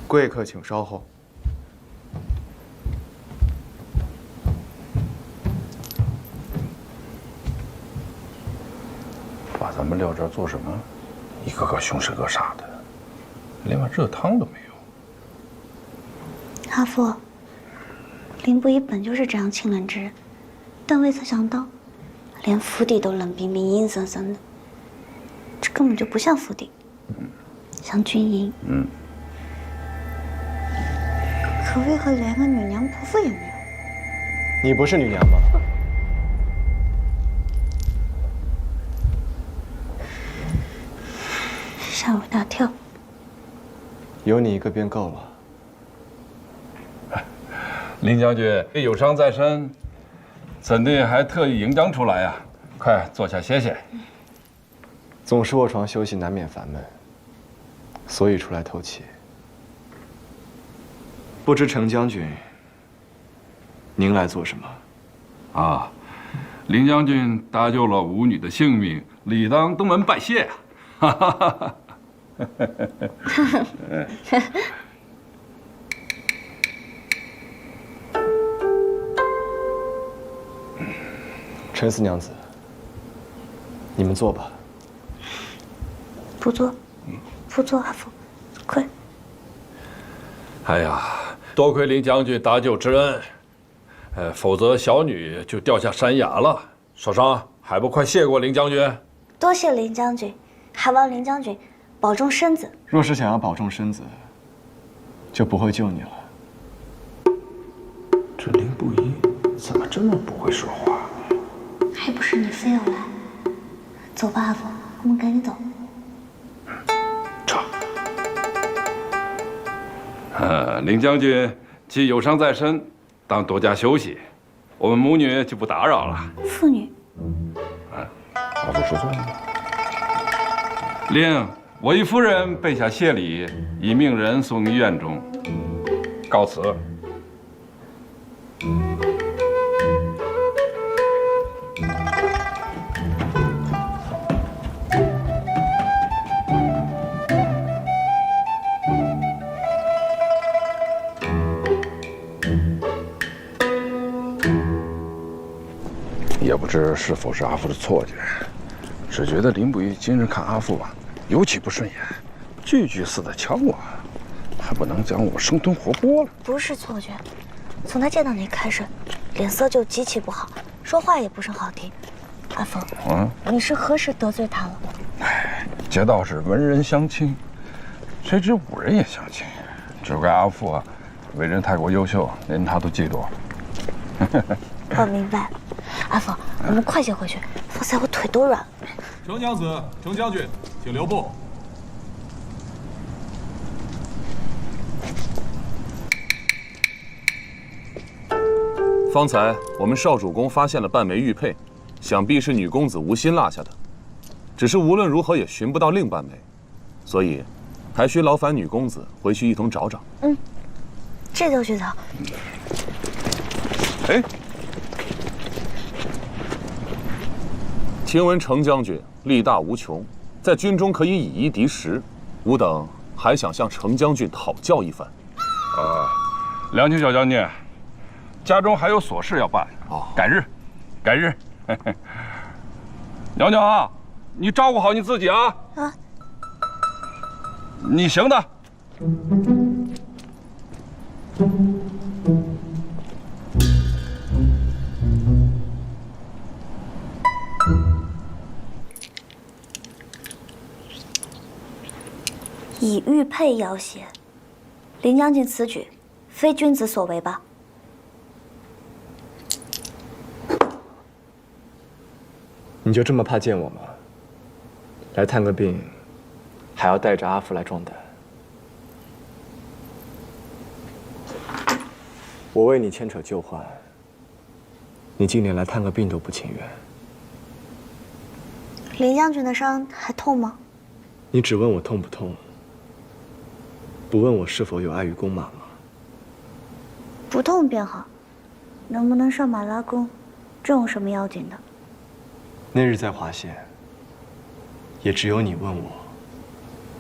贵客请稍后。把咱们撂这儿做什么？一个个凶神恶煞的，连碗热汤都没有。阿父，林不疑本就是这样清冷之人，但未曾想到，连府邸都冷冰冰、阴森森的，这根本就不像府邸，像军营。可为何连个女娘仆妇也没有？你不是女娘吗？吓我一大跳。有你一个便够了。林将军有伤在身，怎地还特意迎将出来呀？快坐下歇歇。总是卧床休息难免烦闷，所以出来透气。不知程将军，您来做什么？啊，林将军搭救了吾女的性命，理当登门拜谢呀！哈哈哈哈。陈四娘子，你们坐吧。不坐，不坐，阿父，快！哎呀，多亏林将军搭救之恩，否则小女就掉下山崖了。少商，还不快谢过林将军？多谢林将军，还望林将军保重身子。若是想要保重身子，就不会救你了。这林不疑怎么这么不会说话？还不是你非要来？走吧，阿父，我们赶紧走。撤。林将军既有伤在身，当多加休息，我们母女就不打扰了。妇女。阿父说错了。令我一夫人备下谢礼，已命人送于院中。告辞。也不知是否是阿父的错觉，只觉得林不疑今日看阿父啊，尤其不顺眼，句句似的呛我，还不能将我生吞活剥了。不是错觉，从他见到你开始，脸色就极其不好，说话也不甚好听。阿父，你是何时得罪他了？哎，街道是文人相亲，谁知武人也相亲，只怪阿父啊，为人太过优秀，连他都嫉妒。我明白。阿父，我们快些回去，方才我腿都软了。程娘子、程将军，请留步。方才我们少主公发现了半枚玉佩，想必是女公子无心落下的。只是无论如何也寻不到另半枚，所以还需劳烦女公子回去一同找找。这就去找。哎，听闻程将军力大无穷，在军中可以以一敌十，吾等还想向程将军讨教一番。良卿小将军，家中还有琐事要办，改日。娘娘啊，你照顾好你自己啊！你行的。以玉佩要挟，林将军此举，非君子所为吧？你就这么怕见我吗？来探个病，还要带着阿父来壮胆。我为你牵扯旧患，你竟连来探个病都不情愿。林将军的伤还痛吗？你只问我痛不痛，不问我是否有碍于弓马吗？不痛便好，能不能上马拉弓，这有什么要紧的？那日在华县，也只有你问我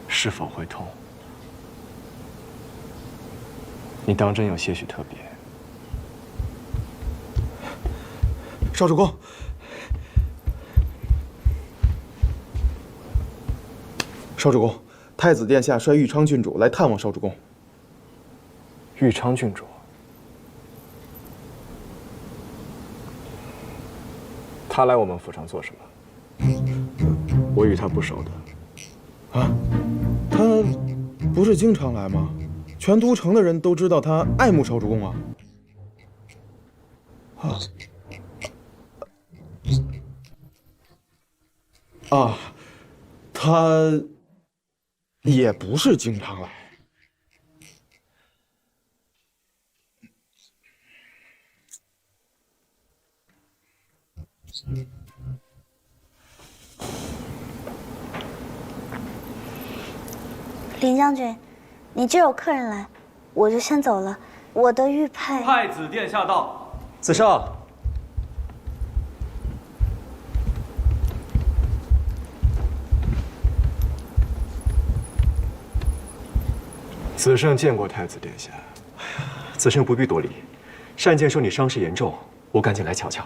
是否会痛。你当真有些许特别？少主公，少主公，太子殿下率玉昌郡主来探望少主公。玉昌郡主，他来我们府上做什么？我与他不熟的。啊，他不是经常来吗？全都城的人都知道他爱慕少主公啊。啊，他也不是经常来。林将军，你这有客人来，我就先走了。我的玉佩。太子殿下到。子胜，子胜见过太子殿下。子胜不必多礼。单剑说你伤势严重，我赶紧来瞧瞧。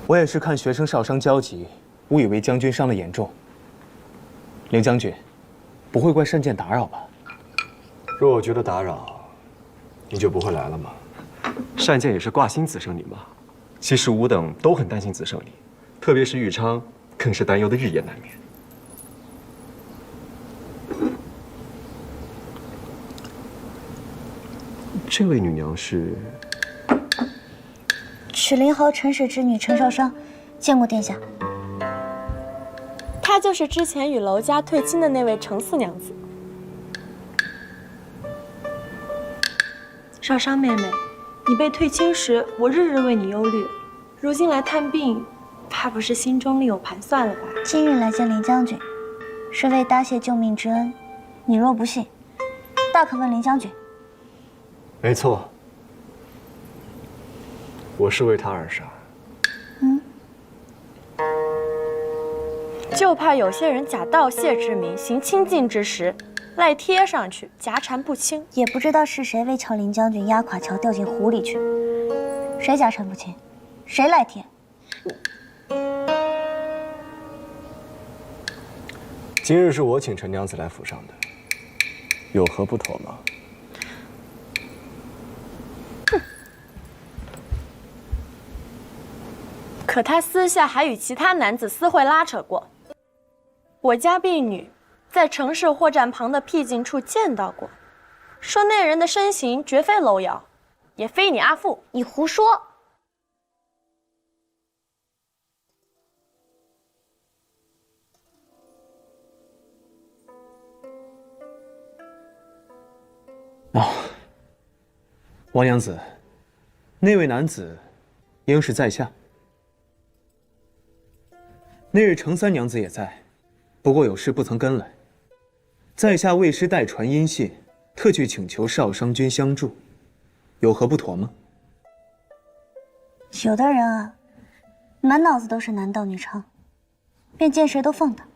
我也是看学生少伤焦急，误以为将军伤得严重。凌将军，不会怪单剑打扰吧？若我觉得打扰，你就不会来了吗？单剑也是挂心子胜你嘛。其实吾等都很担心子胜你，特别是玉昌，更是担忧的日夜难眠。这位女娘是曲灵豪陈氏之女陈少商，见过殿下。她就是之前与娄家退亲的那位程四娘子。少商妹妹，你被退亲时，我日日为你忧虑，如今来探病，怕不是心中另有盘算了吧？今日来见林将军，是为答谢救命之恩。你若不信，大可问林将军。没错，我是为他而杀。就怕有些人假盗窃之名，行亲近之实，赖贴上去，夹缠不清。也不知道是谁为乔林将军压垮乔掉进湖里去，谁夹缠不清，谁赖贴？今日是我请陈娘子来府上的，有何不妥吗？可他私下还与其他男子私会拉扯过。我家婢女在城市货站旁的僻静处见到过，说那人的身形绝非楼瑶，也非你阿父。你胡说！哦，王娘子，那位男子应是在下。那日程三娘子也在，不过有事不曾跟来。在下为师代传音信，特去请求少商君相助，有何不妥吗？有的人啊，满脑子都是男盗女娼，便见谁都奉他。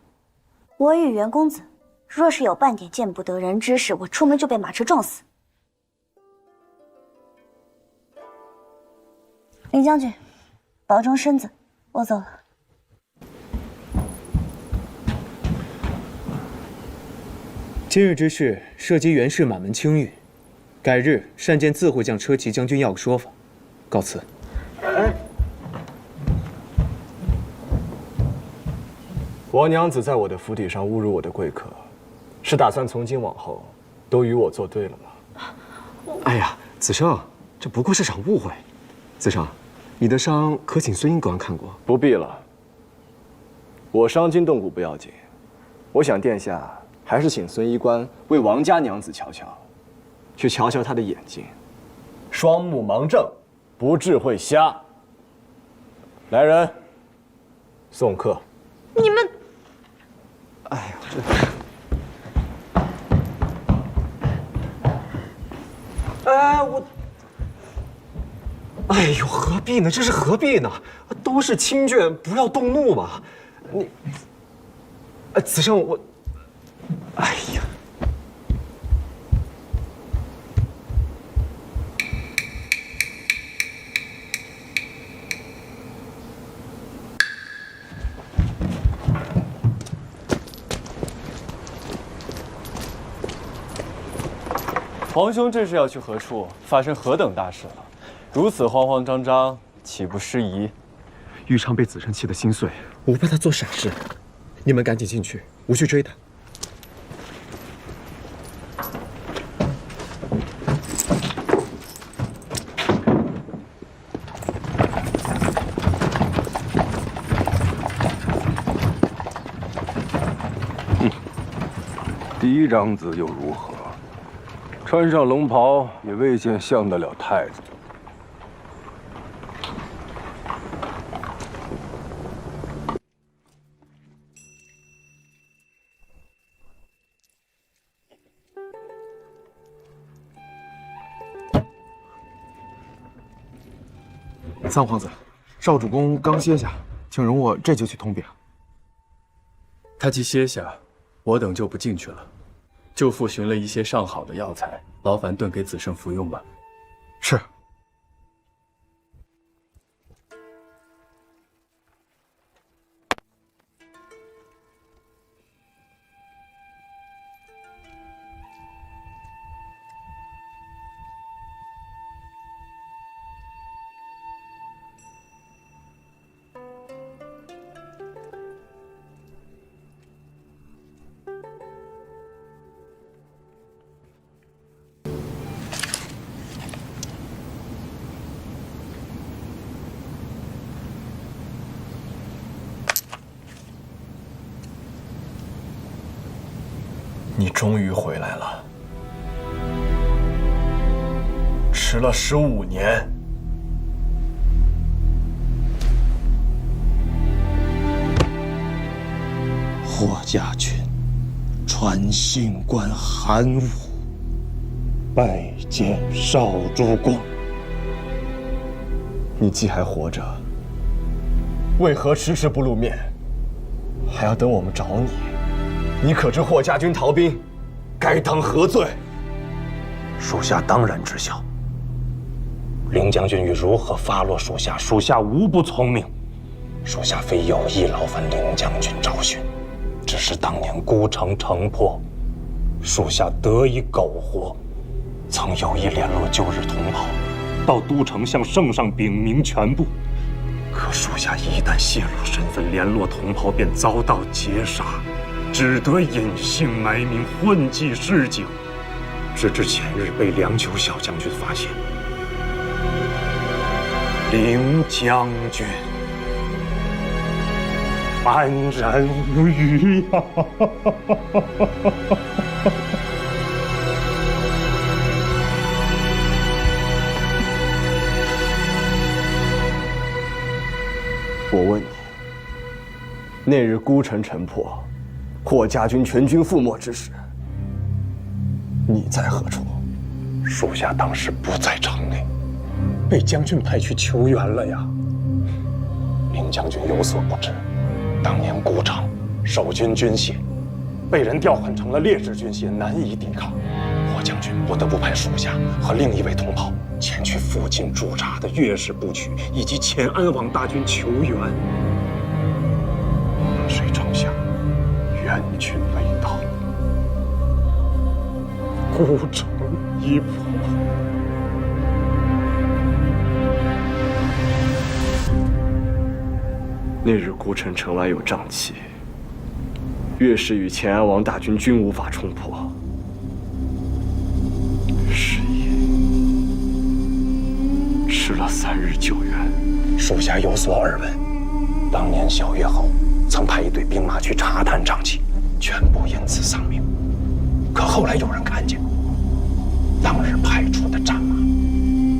我与袁公子，若是有半点见不得人之事，我出门就被马车撞死。林将军，保重身子，我走了。今日之事涉及袁氏满门清誉，改日单剑自会向车骑将军要个说法。告辞。王娘子在我的府邸上侮辱我的贵客，是打算从今往后都与我作对了吗？哎呀，子胜，这不过是场误会。子胜，你的伤可请孙英官看过？不必了，我伤筋动骨不要紧，我想殿下还是请孙医官为王家娘子瞧瞧，去瞧瞧她的眼睛，双目盲正，不治会瞎。来人，送客。你们，哎呀，哎呦，何必呢？这是何必呢？都是亲眷，不要动怒嘛。你，子胜，我，哎呀，皇兄这是要去何处？发生何等大事了？如此慌慌张张，岂不失仪？玉昌被子申气得心碎，我不怕他做傻事。你们赶紧进去，我去追他。嫡长子又如何？穿上龙袍也未见像得了太子。三皇子，少主公刚歇下，请容我这就去通禀。他既歇下，我等就不进去了。舅父寻了一些上好的药材，劳烦炖给子胜服用吧。是。你终于回来了，迟了15年。霍家军传信官韩武，拜见少主公。你既还活着，为何迟迟不露面？还要等我们找你？你可知霍家军逃兵，该当何罪？属下当然知晓。凌将军欲如何发落属下，属下无不从命。属下非有意劳烦凌将军找寻，只是当年孤城城破，属下得以苟活，曾有意联络旧日同袍，到都城向圣上禀明全部。可属下一旦泄露身份，联络同袍便遭到劫杀。只得隐姓埋名，混迹市井，直至前日被梁丘小将军发现。凌将军安然无虞呀！我问你，那日孤城城破，霍家军全军覆没之时，你在何处？属下当时不在城内，被将军派去求援了呀。凌将军有所不知，当年孤城守军军械被人调换成了劣质军械，难以抵抗。霍将军不得不派属下和另一位同袍前去附近驻扎的岳氏部曲以及前安王大军求援。谁成想援军未到，孤城一破。那日孤城城外有瘴气，岳氏与前安王大军均无法冲破，是也。迟了3日救援。属下有所耳闻，当年小岳侯曾派一队兵马去查探瘴气，全部因此丧命。可后来有人看见，当日派出的战马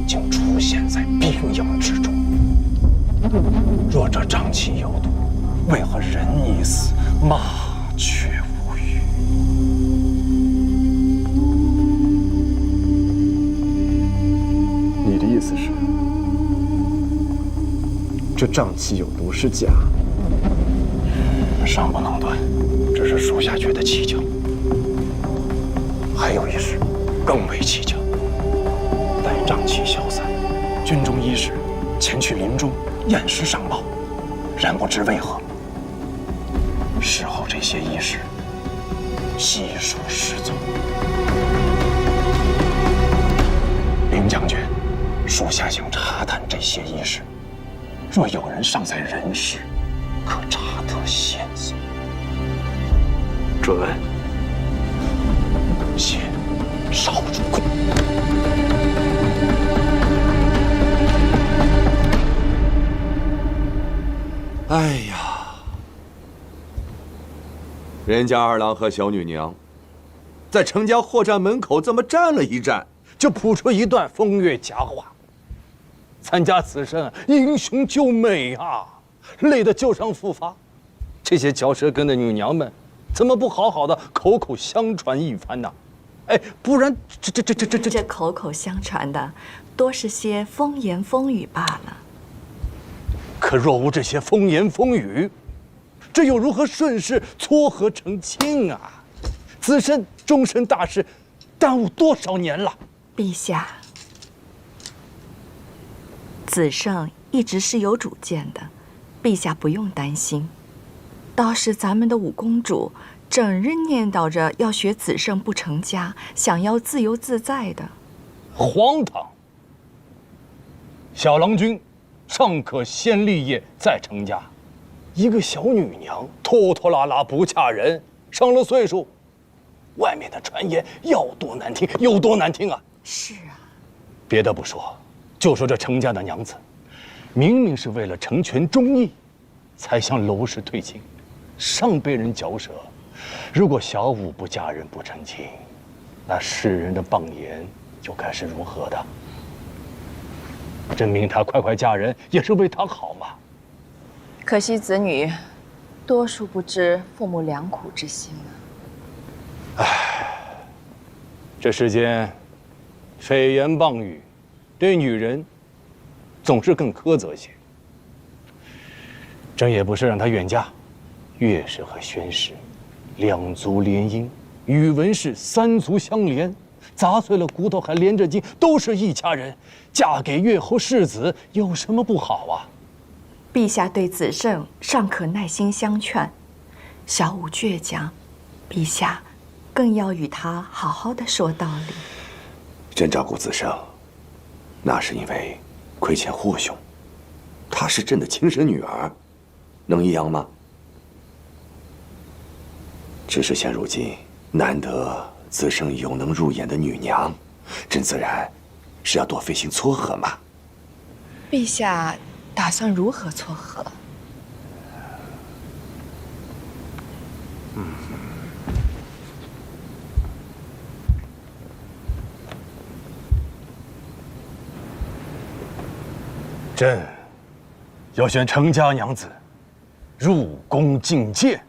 竟出现在兵营之中。若这瘴气有毒，为何人已死，马却无虞？你的意思是，这瘴气有毒是假？尚不能断，只是属下觉得蹊跷。还有一事更为蹊跷，待瘴气消散，军中医士前去林中验尸上报，然不知为何，事后这些医士悉数失踪。属下想查探这些一事，若有人尚在人世，可查得线索。准。谢少主公。哎呀，人家二郎和小女娘在程家货站门口这么站了一站，就谱出一段风月佳话。咱家此生英雄救美啊，累得旧伤复发。这些嚼舌根的女娘们，怎么不好好的口口相传一番呢？哎，不然这口口相传的，多是些风言风语罢了。可若无这些风言风语，这又如何顺势撮合成亲啊？子申终身大事，耽误多少年了？陛下，子胜一直是有主见的，陛下不用担心。倒是咱们的五公主，整日念叨着要学子胜不成家，想要自由自在的。荒唐！小郎君尚可先立业再成家，一个小女娘拖拖拉拉不嫁人，上了岁数，外面的传言要多难听有多难听啊！是啊，别的不说，就说这程家的娘子，明明是为了成全忠义，才向娄氏退亲，尚被人嚼舌。如果小五不嫁人不成亲，那世人的谤言又该是如何的？证明她快快嫁人也是为她好嘛。可惜子女多数不知父母良苦之心啊。这世间蜚言谤语，对女人总是更苛责些。这也不是让她远嫁，岳氏和宣氏两族联姻，宇文氏三族相连，砸碎了骨头还连着筋，都是一家人。嫁给岳侯世子有什么不好啊？陛下对子胜尚可耐心相劝，小五倔强，陛下更要与他好好的说道理。朕照顾子胜，那是因为亏欠霍兄，她是朕的亲生女儿，能一样吗？只是现如今难得子胜有能入眼的女娘，朕自然是要多费心撮合嘛。陛下打算如何撮合？朕要选程家娘子入宫觐见。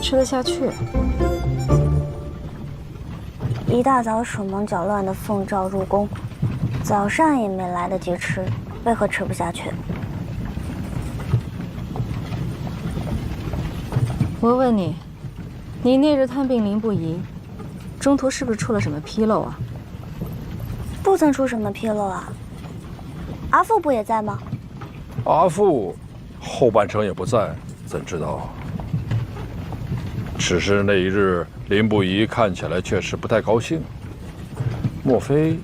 吃得下去？一大早手忙脚乱的奉诏入宫，早上也没来得及吃，为何吃不下去？我问你，你那日探病林不疑，中途是不是出了什么纰漏啊？不曾出什么纰漏啊。阿父不也在吗？阿父后半程也不在，怎知道？只是那一日，林不疑看起来确实不太高兴。莫非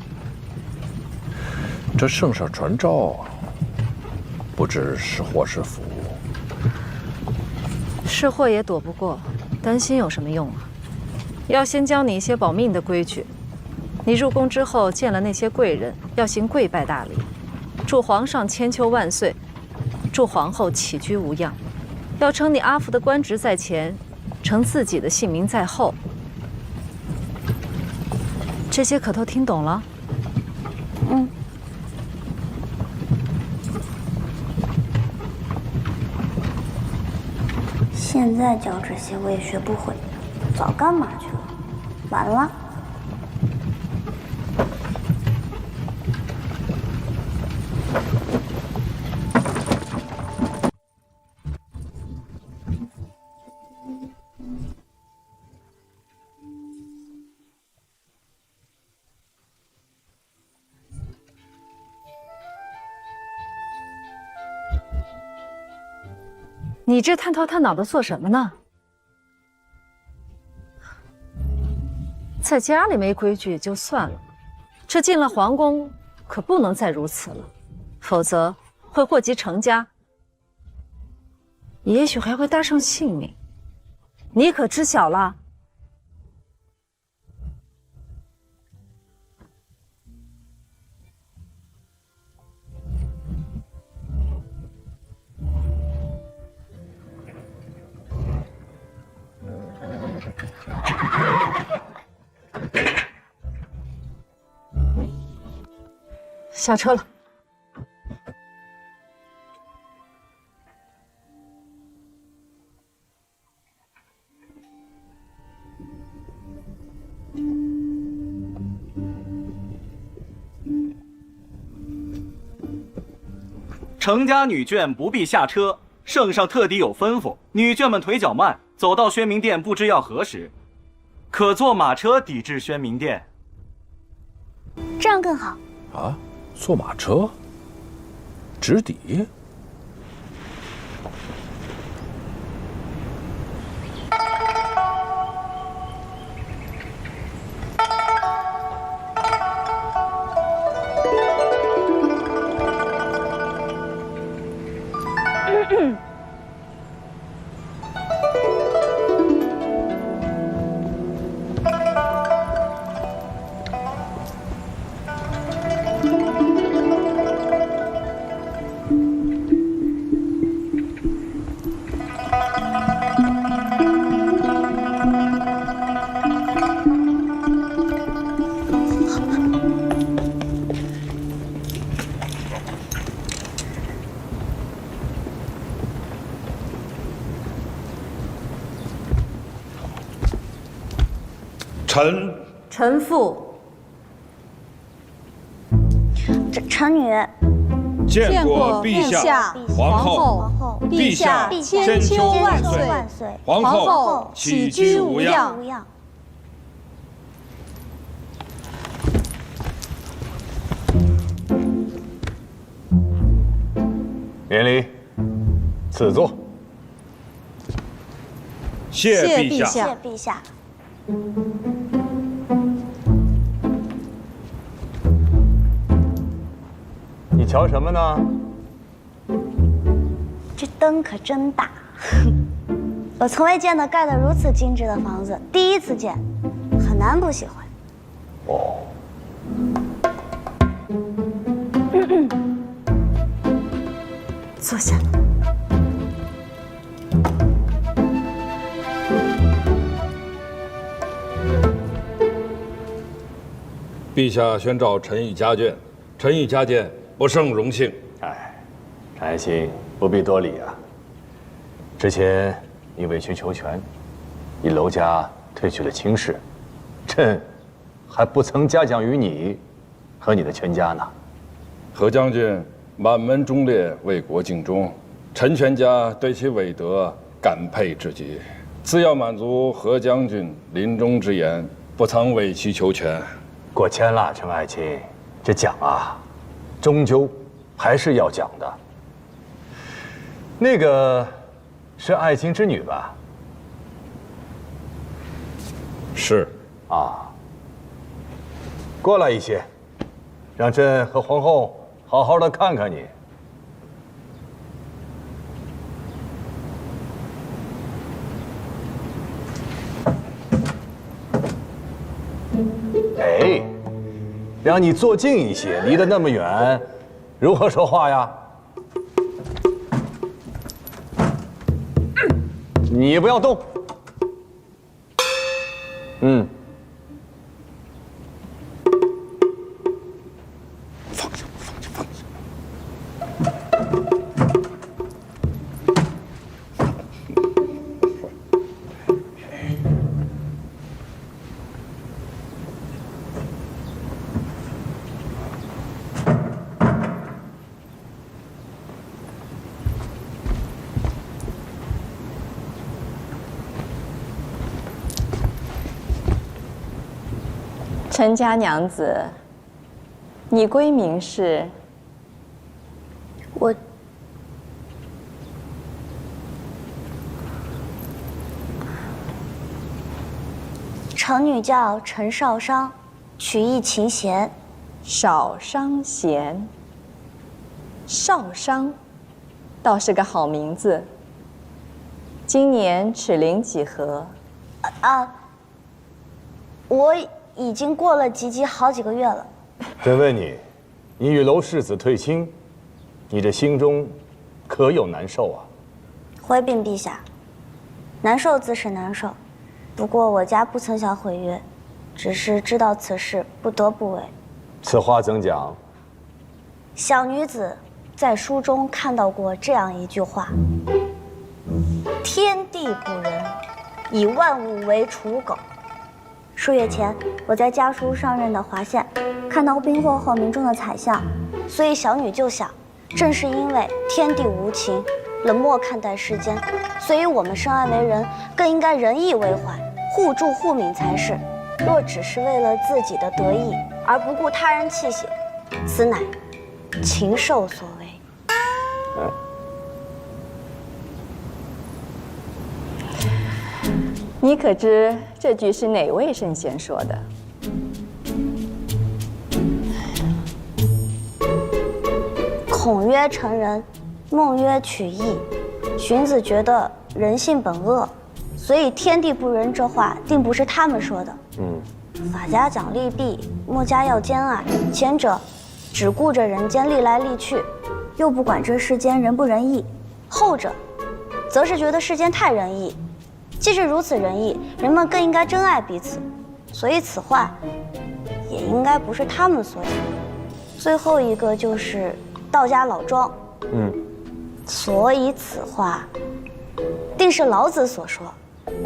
这圣上传召，不知是祸是福？是祸也躲不过，担心有什么用啊？要先教你一些保命的规矩。你入宫之后见了那些贵人，要行跪拜大礼，祝皇上千秋万岁，祝皇后起居无恙。要称你阿父的官职在前，称自己的姓名在后。这些可都听懂了？现在教这些我也学不会，早干嘛去了？完了。你这探头探脑的做什么呢？在家里没规矩也就算了，这进了皇宫可不能再如此了，否则会祸及程家，也许还会搭上性命。你可知晓了？下车了。程家女眷不必下车，圣上特地有吩咐，女眷们腿脚慢，走到宣明殿不知要何时，可坐马车抵至宣明殿。这样更好。啊，坐马车直抵？臣妇，臣女见过陛下、皇后，陛下千秋万岁，皇后起居无恙。免礼，赐座。谢陛下。谢陛下。你瞧什么呢？这灯可真大，我从未见到盖得如此精致的房子，第一次见，很难不喜欢。哦。坐下。陛下宣召臣以家眷，臣以家见，不胜荣幸。哎，陈爱卿不必多礼啊。之前你委曲求全，以娄家退去了卿士，朕还不曾嘉奖于你和你的全家呢。何将军满门忠烈，为国尽忠，臣全家对其伟德感佩至极。自要满足何将军临终之言，不曾委曲求全。过谦了，陈爱卿，这奖啊，终究还是要奖的。那个是爱卿之女吧？是。啊，过来一些，让朕和皇后好好的看看你。哎，让你坐近一些，离得那么远，如何说话呀？你不要动。嗯。放下，放下，放下。陈家娘子，你闺名是？我程女叫陈少商，曲意琴弦。少商贤。少商，倒是个好名字。今年齿龄几何？我已经过了及笄好几个月了。朕问你，你与娄世子退亲，你这心中可有难受啊？回禀陛下，难受自是难受，不过我家不曾想毁约，只是知道此事不得不为。此话怎讲？小女子在书中看到过这样一句话：天地不仁，以万物为刍狗。数月前，我在家书上任的华县，看到兵祸后民众的惨象，所以小女就想，正是因为天地无情，冷漠看待世间，所以我们生而为人，更应该仁义为怀，互助互勉才是。若只是为了自己的得意而不顾他人气血，此乃禽兽所为。你可知这句是哪位圣贤说的？孔曰成人，孟曰取义。荀子觉得人性本恶，所以天地不仁这话定不是他们说的。法家讲利弊，墨家要兼爱，前者只顾着人间利来利去，又不管这世间仁不仁义；后者则是觉得世间太仁义。既是如此仁义，人们更应该珍爱彼此，所以此话也应该不是他们所讲。最后一个就是道家老庄，所以此话定是老子所说。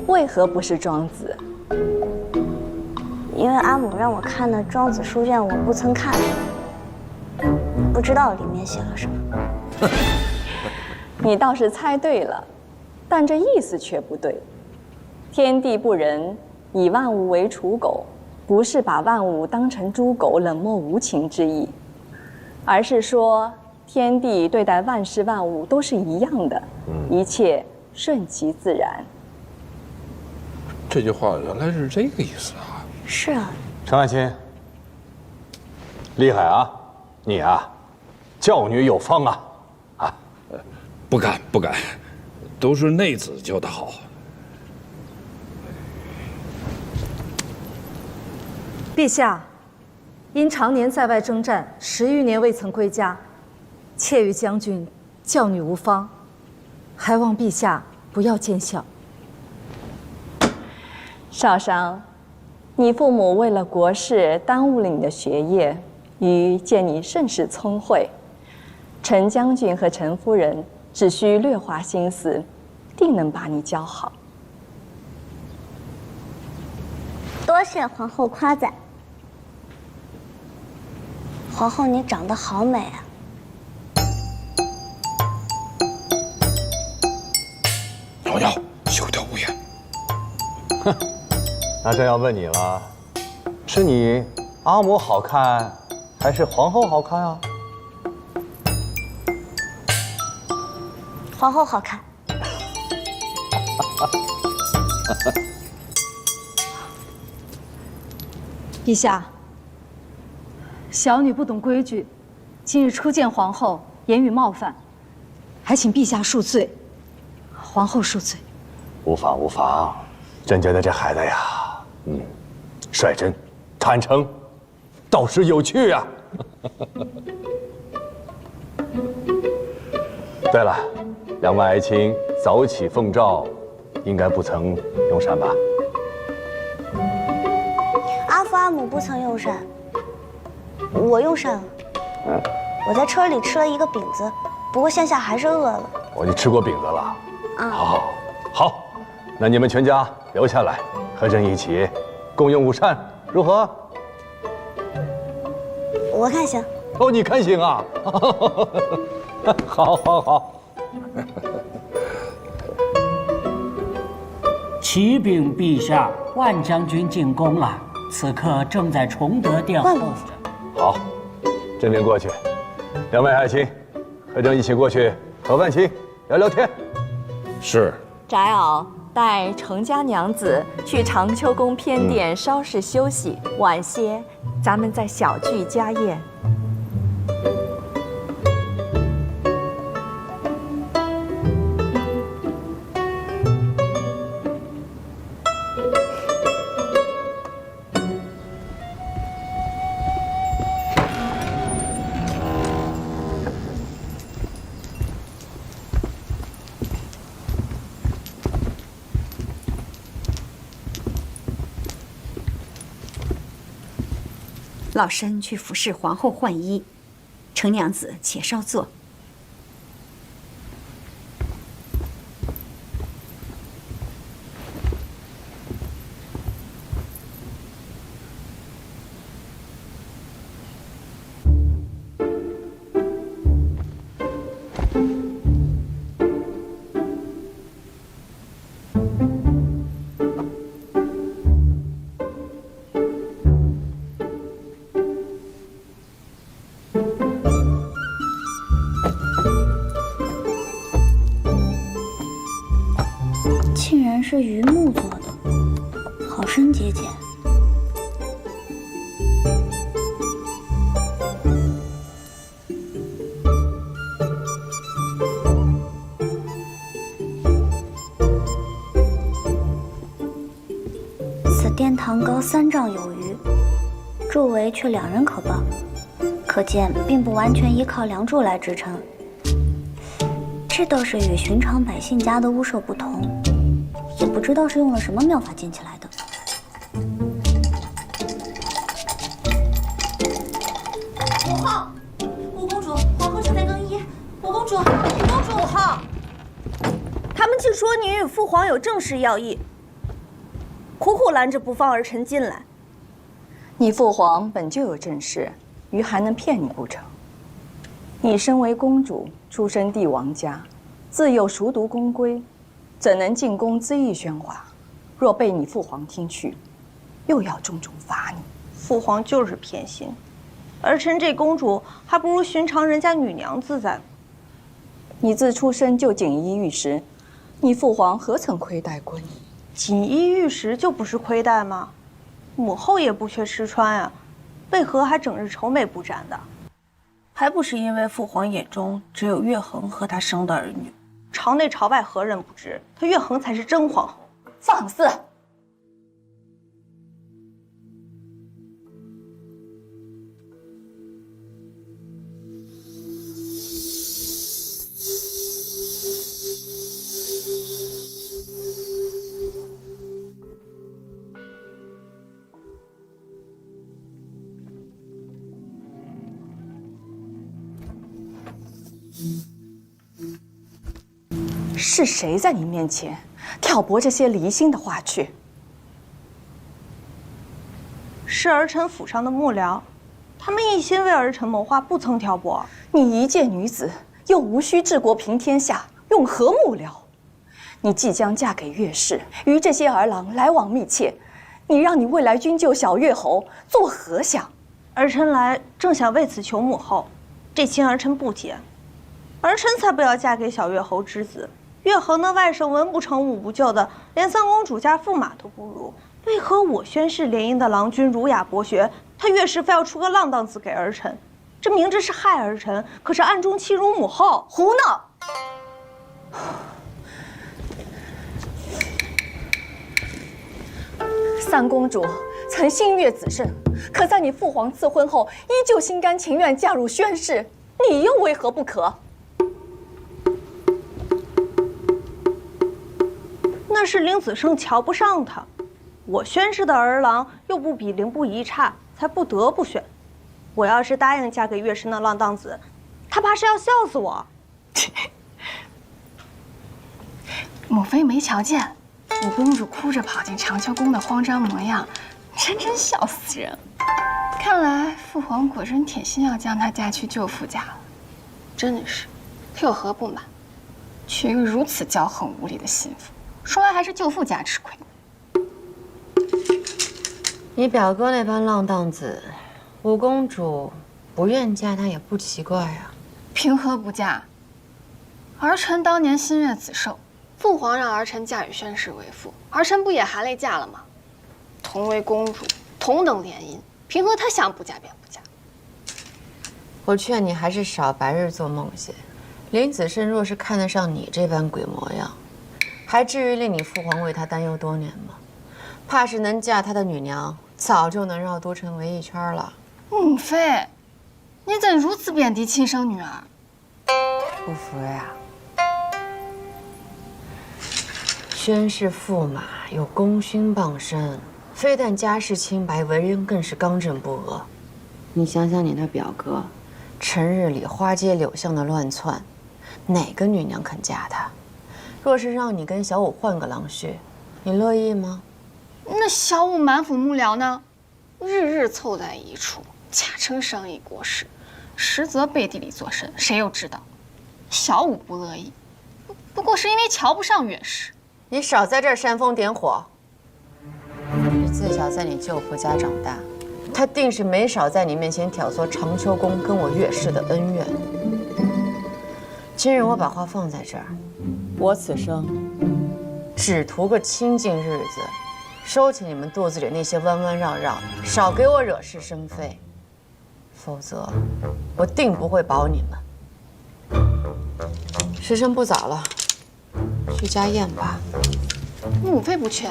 为何不是庄子？因为阿母让我看的庄子书卷我不曾看，不知道里面写了什么。你倒是猜对了，但这意思却不对。天地不仁，以万物为刍狗，不是把万物当成猪狗冷漠无情之意，而是说天地对待万事万物都是一样的，一切顺其自然。这句话原来是这个意思啊！是啊，程爱卿，厉害啊！你啊，教女有方啊！不敢不敢，都是内子教的好。陛下，因常年在外征战，10余年未曾归家，妾与将军教女无方，还望陛下不要见笑。少商，你父母为了国事耽误了你的学业，余见你甚是聪慧，陈将军和陈夫人只需略花心思，定能把你教好。多谢皇后夸赞。皇后，你长得好美啊！瑶瑶，休掉无言。哼，那真要问你了，是你阿母好看，还是皇后好看啊？皇后好看。陛下，小女不懂规矩，今日初见皇后，言语冒犯，还请陛下恕罪。皇后恕罪。无妨无妨，朕觉得这孩子呀，率真、坦诚，倒是有趣啊。对了，两位爱卿早起奉诏，应该不曾用膳吧？阿父阿母不曾用膳，我用膳了。我在车里吃了一个饼子，不过现下还是饿了。你吃过饼子了？好，那你们全家留下来，和朕一起共用午膳，如何？我看行。哦，你看行啊？好。启禀陛下，万将军进宫了。此刻正在崇德殿候着。好，朕便过去。两位爱卿，和朕一起过去喝饭请，聊聊天。是。翟敖带程家娘子去长秋宫偏殿稍事休息，晚些咱们再小聚家宴。老身去服侍皇后换衣，程娘子且稍坐。竟然是榆木做的，好生节俭。此殿堂高3丈有余，柱围却2人可抱，可见并不完全依靠梁柱来支撑。这倒是与寻常百姓家的屋舍不同，也不知道是用了什么妙法建起来的。母后，五公主，皇后正在更衣。五公主，五公主，母后，他们竟说你与父皇有正事要议，苦苦拦着不放儿臣进来。你父皇本就有正事，于还能骗你不成？你身为公主，出身帝王家，自幼熟读宫规，怎能进宫恣意喧哗？若被你父皇听去，又要重重罚你。父皇就是偏心，儿臣这公主还不如寻常人家女娘自在。你自出生就锦衣玉食，你父皇何曾亏待过你？锦衣玉食就不是亏待吗？母后也不缺吃穿啊，为何还整日愁眉不展的？还不是因为父皇眼中只有月衡和他生的儿女，朝内朝外何人不知，他月衡才是真皇后。放肆！是谁在你面前挑拨这些离心的话去？是儿臣府上的幕僚，他们一心为儿臣谋划，不曾挑拨。你一介女子，又无需治国平天下，用何幕僚？你即将嫁给岳氏，与这些儿郎来往密切，你让你未来君就小岳侯作何想？儿臣来正想为此求母后，这亲儿臣不解，儿臣才不要嫁给小岳侯之子。岳衡那外甥文不成武不就的，连3公主家驸马都不如，为何我宣誓联姻的郎君儒雅博学，他岳氏非要出个浪荡子给儿臣？这明知是害儿臣，可是暗中欺辱母后，胡闹！3公主曾心悦子胜，可在你父皇赐婚后，依旧心甘情愿嫁入宣室，你又为何不可？那是凌子胜瞧不上他，我宣氏的儿郎又不比凌不疑差，才不得不选。我要是答应嫁给岳氏那浪荡子，他怕是要笑死我。母妃没瞧见五公主哭着跑进长秋宫的慌张模样，真笑死人。看来父皇果真铁心要将她嫁去舅父家了，真的是，他有何不满？娶一个如此骄横无礼的心腹，说来还是舅父家吃亏。你表哥那般浪荡子，五公主不愿嫁他也不奇怪啊。凭何不嫁？儿臣当年心悦子受，父皇让儿臣嫁与宣室为妇，儿臣不也含泪嫁了吗？同为公主，同等联姻，凭何他想不嫁便不嫁？我劝你还是少白日做梦些。林子慎若是看得上你这般鬼模样，还至于令你父皇为他担忧多年吗？怕是能嫁他的女娘，早就能绕都城围一圈了。母妃，你怎如此贬低亲生女儿？不服呀！宣氏驸马有功勋傍身，非但家世清白，为人更是刚正不阿。你想想你那表哥，成日里花街柳巷的乱窜，哪个女娘肯嫁他？若是让你跟小五换个郎婿，你乐意吗？那小五满腹幕僚呢，日日凑在一处，假称商议国事，实则背地里做甚，谁又知道？小五不乐意，不过是因为瞧不上岳氏。你少在这儿煽风点火。你自小在你舅父家长大，他定是没少在你面前挑唆长秋宫跟我岳氏的恩怨。今日我把话放在这儿，我此生只图个清静日子，收起你们肚子里那些弯弯绕绕，少给我惹是生非，否则我定不会保你们。时辰不早了，去家宴吧。母妃不去。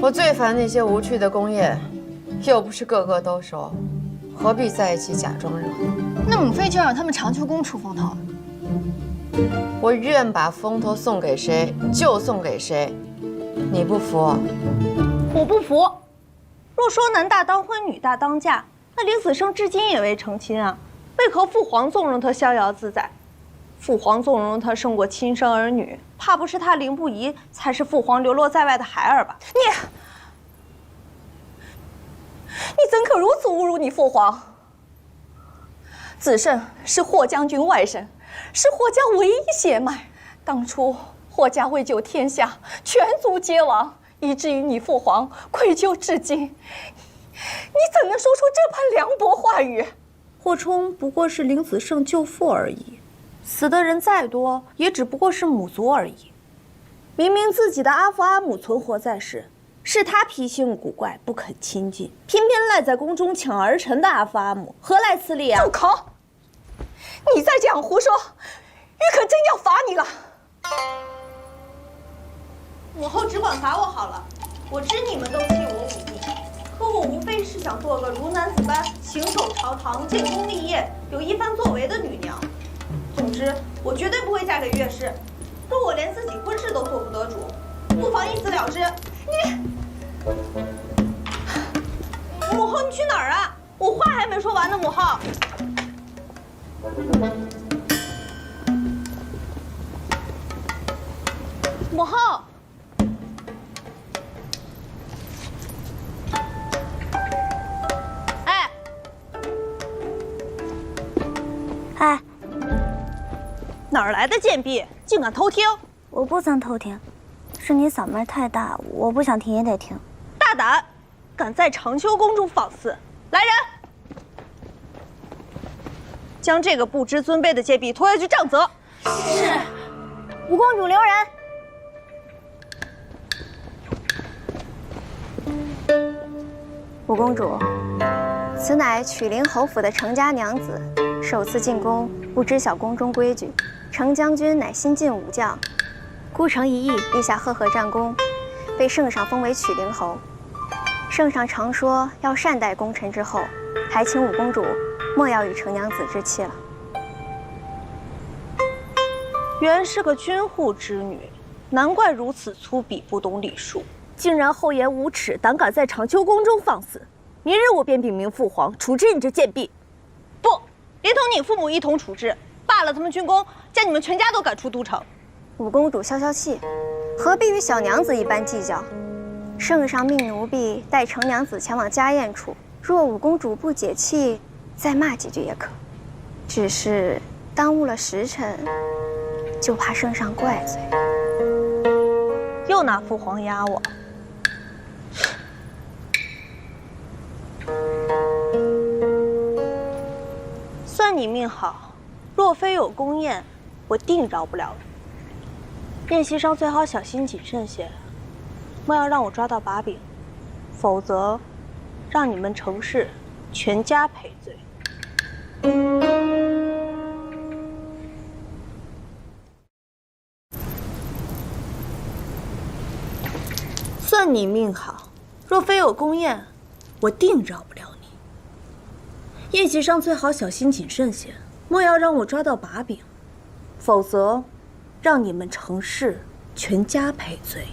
我最烦那些无趣的宫宴，又不是个个都熟，何必在一起假装热闹？那母妃就让他们长秋宫出风头。我愿把风头送给谁就送给谁，你不服？我不服。若说男大当婚，女大当嫁，那林子胜至今也未成亲啊，为何父皇纵容他逍遥自在？父皇纵容他胜过亲生儿女，怕不是他凌不疑才是父皇流落在外的孩儿吧？你怎可如此侮辱你父皇？子胜是霍将军外甥，是霍家唯一血脉。当初霍家为救天下，全族皆亡，以至于你父皇愧疚至今。你怎能说出这般凉薄话语？霍冲不过是林子胜舅父而已，死的人再多，也只不过是母族而已。明明自己的阿父阿母存活在世，是他脾性古怪，不肯亲近，偏偏赖在宫中抢儿臣的阿父阿母，何来此理啊！住口！你再这样胡说，玉可真要罚你了。母后只管罚我好了，我知你们都弃我忤逆，可我无非是想做个如男子般行走朝堂、建功立业、有一番作为的女娘。总之，我绝对不会嫁给岳氏。若我连自己婚事都做不得主，不妨一死了之。母后，你去哪儿啊？我话还没说完呢，母后。母后。哎，哪儿来的贱婢，竟敢偷听？我不曾偷听，是你嗓门太大，我不想听也得听。大胆，敢在长秋宫中放肆！来人，将这个不知尊卑的贱婢拖下去杖责。是。五公主留人。五公主，此乃曲陵侯府的程家娘子，首次进宫，不知晓宫中规矩。程将军乃新晋武将，孤城一役，陛下赫赫战功，被圣上封为曲陵侯。圣上常说要善待功臣之后，还请五公主莫要与程娘子置气了。原是个军户之女，难怪如此粗鄙，不懂礼数，竟然厚颜无耻，胆敢在长秋宫中放肆。明日我便禀明父皇，处置你这贱婢。不，连同你父母一同处置，罢了他们军功，将你们全家都赶出都城。五公主消消气，何必与小娘子一般计较？圣上命奴婢带程娘子前往家宴处，若五公主不解气，再骂几句也可。只是耽误了时辰，就怕圣上怪罪。又拿父皇压我。算你命好，若非有宫宴，我定饶不了你。宴席上最好小心谨慎些，莫要让我抓到把柄，否则让你们程氏全家赔罪。算你命好，若非有宫宴，我定饶不了你。宴席上最好小心谨慎些，莫要让我抓到把柄，否则让你们程氏全家赔罪。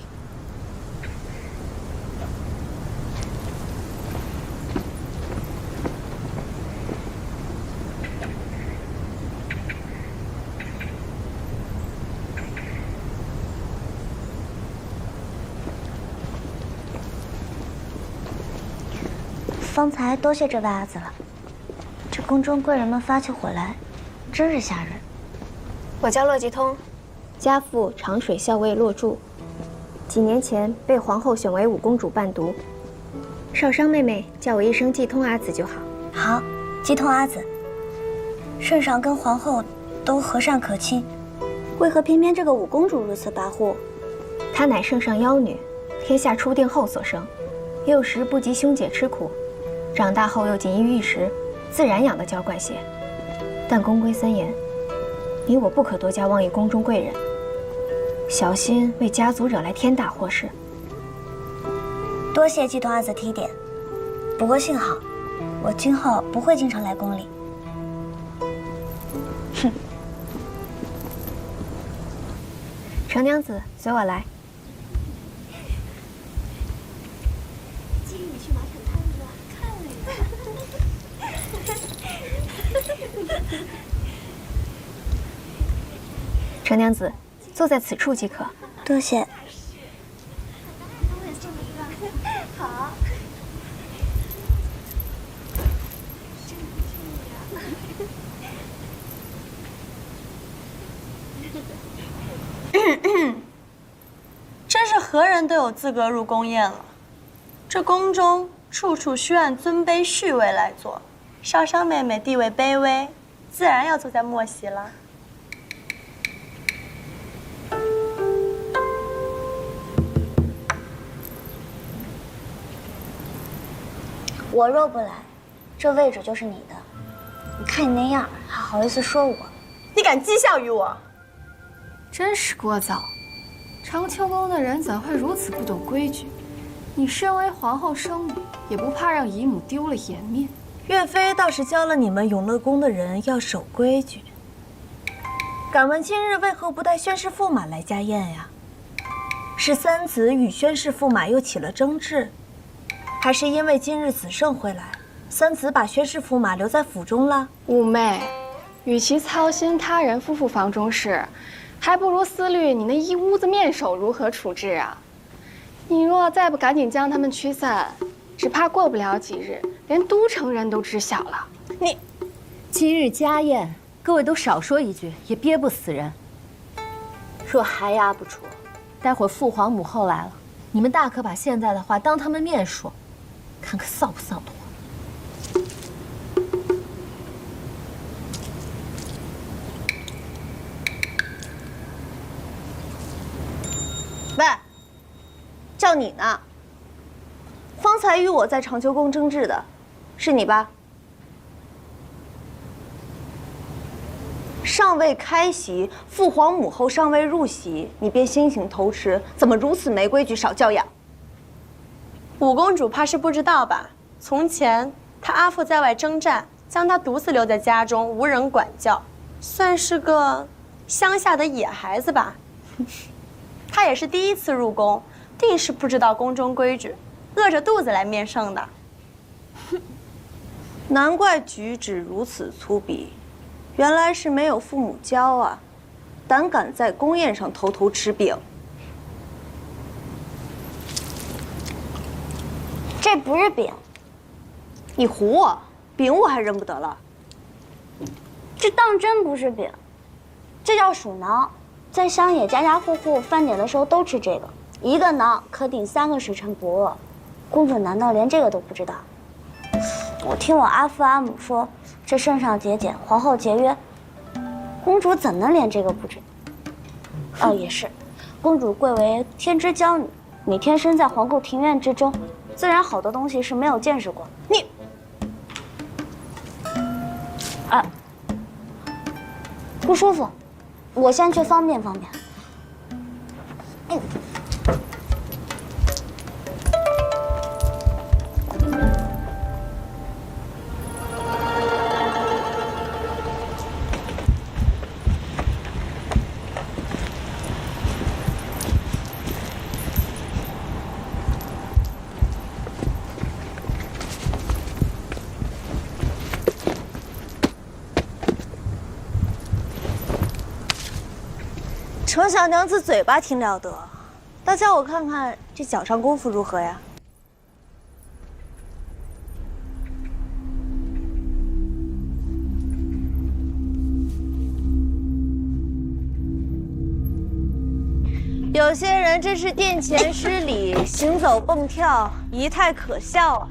方才多谢这位阿紫了，这宫中贵人们发起火来，真是吓人。我叫骆吉通，家父长水校尉骆柱，几年前被皇后选为五公主伴读。少商妹妹叫我一声季通阿紫就好。好，季通阿紫。圣上跟皇后都和善可亲，为何偏偏这个五公主如此跋扈？她乃圣上妖女，天下初定后所生，幼时不及兄姐吃苦。长大后又锦衣玉食，自然养得娇惯些。但宫规森严，你我不可多加妄议宫中贵人，小心为家族惹来天大祸事。多谢季通阿紫提点，不过幸好，我今后不会经常来宫里。哼。程娘子，随我来。程娘子，坐在此处即可。多谢。好。真是何人都有资格入宫宴了。这宫中处处需按尊卑序位来坐，少商妹妹地位卑微，自然要坐在末席了。我若不来，这位置就是你的。你看你那样，还好意思说我？你敢讥笑于我？真是聒噪！长秋宫的人怎会如此不懂规矩？你身为皇后生女，也不怕让姨母丢了颜面？岳飞倒是教了你们永乐宫的人要守规矩。敢问今日为何不带宣氏驸马来家宴呀？是三子与宣氏驸马又起了争执？还是因为今日子胜会来，三子把宣氏驸马留在府中了？五妹，与其操心他人夫妇房中事，还不如思虑你那一屋子面首如何处置啊！你若再不赶紧将他们驱散，只怕过不了几日，连都城人都知晓了。你，今日家宴，各位都少说一句，也憋不死人。若还压不住，待会儿父皇母后来了，你们大可把现在的话当他们面说。看看臊不臊得慌。喂，叫你呢。方才与我在长秋宫争执的，是你吧？尚未开席，父皇母后尚未入席，你便先行偷吃，怎么如此没规矩，少教养？五公主怕是不知道吧？从前她阿父在外征战，将她独自留在家中，无人管教，算是个乡下的野孩子吧。她也是第一次入宫，定是不知道宫中规矩，饿着肚子来面圣的。难怪举止如此粗鄙，原来是没有父母教啊！胆敢在宫宴上偷偷吃饼。这不是饼，你唬我，饼我还认不得了。这当真不是饼，这叫鼠馕，在乡野家家户户饭点的时候都吃这个，一个馕可顶3个时辰不饿。公主难道连这个都不知道？我听我阿父阿母说，这圣上节俭，皇后节约，公主怎能连这个不知？哦，也是，公主贵为天之娇女，你天生在皇宫庭院之中，自然好多东西是没有见识过。你，啊，不舒服，我先去方便方便。程小娘子嘴巴挺了得，倒叫我看看这脚上功夫如何呀？有些人真是殿前失礼，行走蹦跳，仪态可笑啊！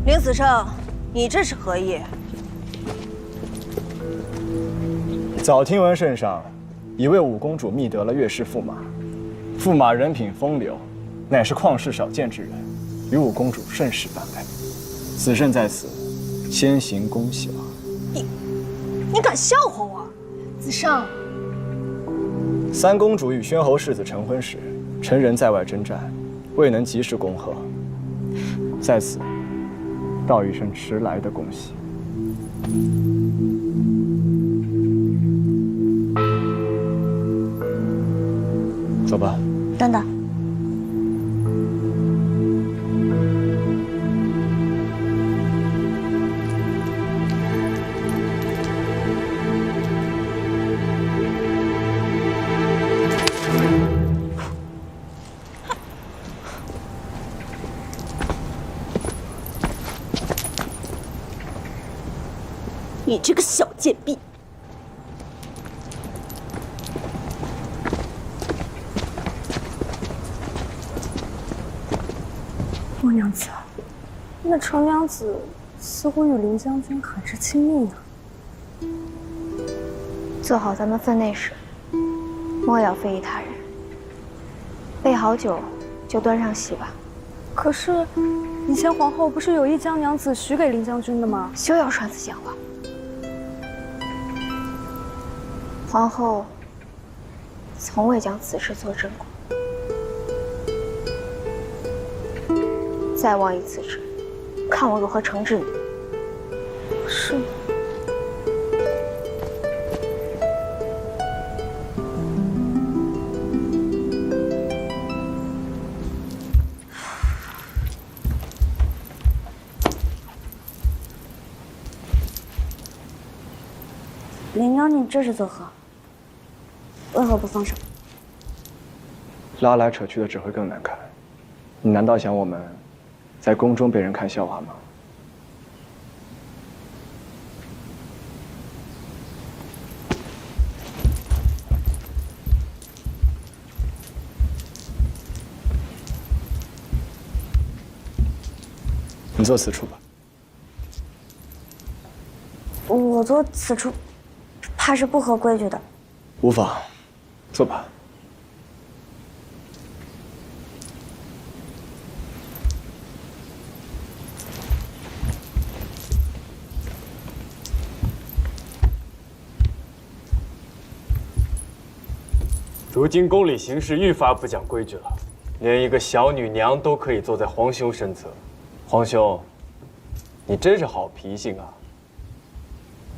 林子胜，你这是何意？早听闻圣上已为五公主觅得了岳氏驸马，驸马人品风流，乃是旷世少见之人，与五公主甚是般配。子胜在此先行恭喜了。你敢笑话我？子胜，三公主与宣侯世子成婚时，臣人在外征战，未能及时恭贺，在此道一声迟来的恭喜。走吧。等等。你这个小贱婢！莫娘子，那程娘子似乎与林将军很是亲密呢。做好咱们分内事，莫要非议他人。备好酒，就端上席吧。可是，以前皇后不是有意将娘子许给林将军的吗？休要传此闲话。皇后从未将此事做真过。再妄议此事，看我如何惩治你。是吗？林将军这是作何？为何不放手？拉来扯去的只会更难看。你难道想我们在宫中被人看笑话吗？你坐此处吧。我坐此处，怕是不合规矩的。无妨，坐吧。如今宫里行事愈发不讲规矩了，连一个小女娘都可以坐在皇兄身侧。皇兄，你真是好脾性啊！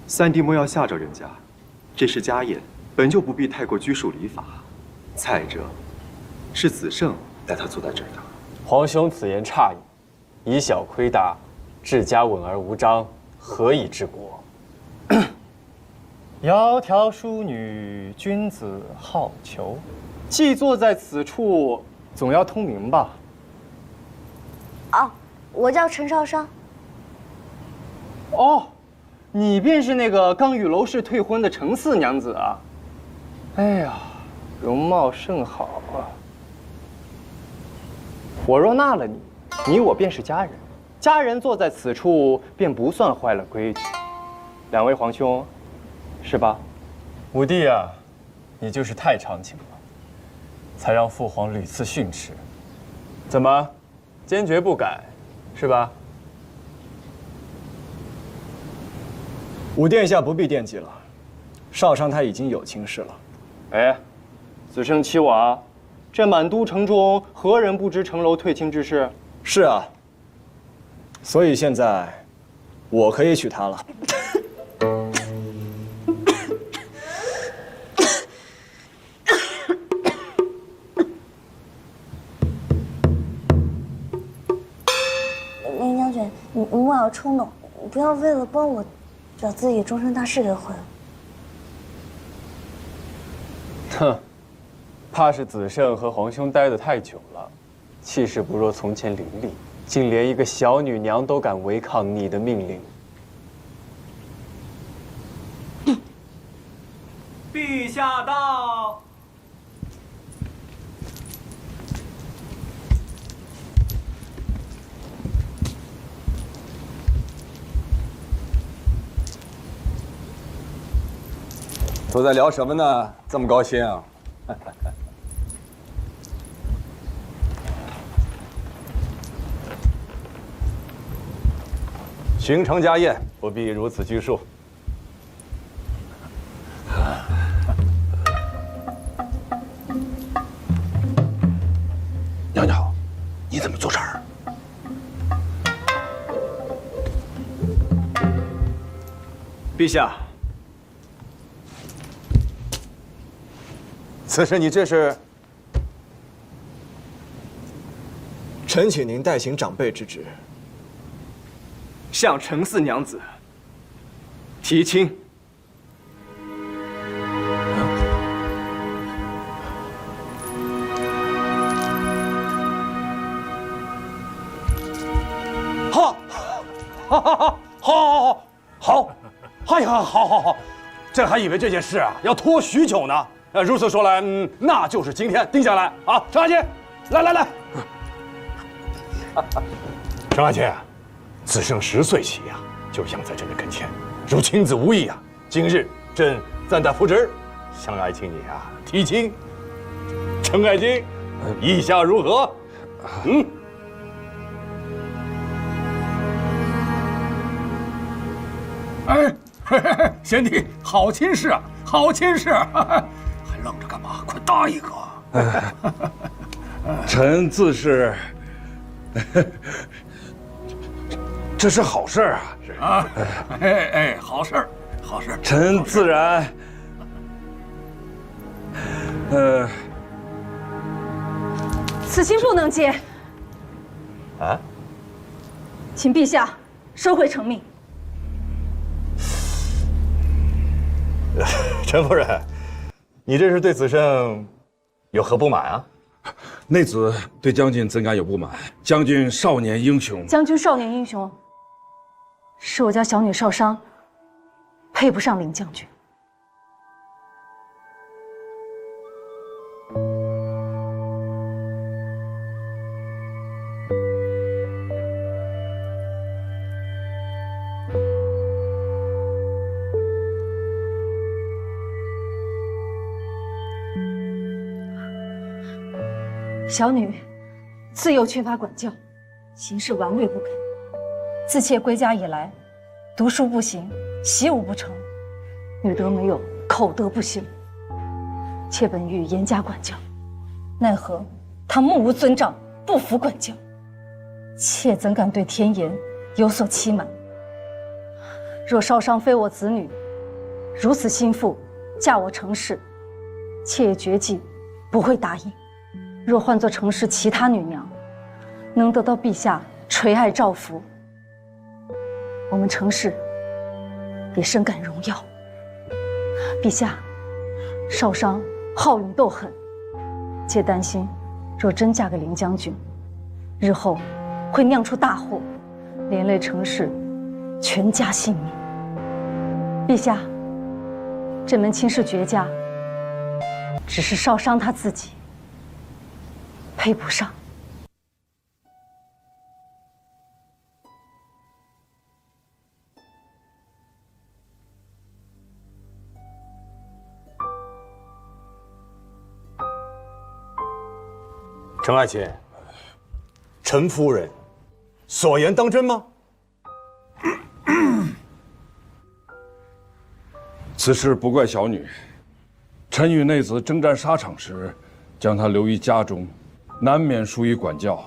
三弟莫要吓着人家，这是家宴，本就不必太过拘束礼法。再者，是子胜带他坐在这儿的。皇兄此言差矣，以小亏大，治家稳而无章，何以治国？窈窕淑女，君子好逑。既坐在此处，总要通明吧？哦，我叫陈少商。哦，你便是那个刚与娄氏退婚的程四娘子啊！哎呀，容貌甚好啊！我若纳了你，你我便是家人，家人坐在此处，便不算坏了规矩。两位皇兄，是吧？五弟啊，你就是太长情了，才让父皇屡次训斥。怎么，坚决不改，是吧？武殿下不必惦记了，少商他已经有亲事了。哎，子胜欺我啊！这满都城中何人不知程楼退亲之事？是啊，所以现在我可以娶她了。林将军，你莫要冲动，不要为了帮我，把自己终身大事给毁了。哼，怕是子胜和皇兄待得太久了，气势不若从前凌厉，竟连一个小女娘都敢违抗你的命令。陛下到。都在聊什么呢？这么高兴啊？巡城家宴不必如此拘束。娘娘，你怎么坐这儿？陛下，此事你这是？臣请您代行长辈之职，向程四娘子提亲。好，好，哎呀，好，朕还以为这件事啊要拖许久呢。如此说来，那就是今天定下来啊。程阿姐，来。程阿姐，子胜10岁起呀，就养在朕的跟前，如亲子无异啊。今日朕暂代复职，想爱请你啊提亲。程爱卿，意下如何？哎，贤弟，好亲事啊，好亲事！还愣着干嘛？快答一个！臣自是这是好事啊！啊，好事儿，好事儿。臣自然，此情不能接。啊？请陛下收回成命。陈夫人，你这是对子胜有何不满啊？内子对将军怎敢有不满？将军少年英雄，将军少年英雄，是我家小女少商，配不上林将军。小女自幼缺乏管教，行事顽劣不肯。自妾归家以来，读书不行，习武不成，女德没有，口德不修。妾本欲严加管教，奈何他目无尊长，不服管教。妾怎敢对天颜有所欺瞒？若少商非我子女，如此心腹，嫁我程氏，妾也绝计不会答应。若换作程氏其他女娘，能得到陛下垂爱照拂，我们程氏也深感荣耀。陛下，少商好勇斗狠，妾担心，若真嫁给林将军，日后会酿出大祸，连累程氏全家性命。陛下，这门亲事绝佳，只是少商他自己配不上。程爱卿，陈夫人所言当真吗？此事不怪小女。臣与内子征战沙场时，将她留于家中，难免疏于管教，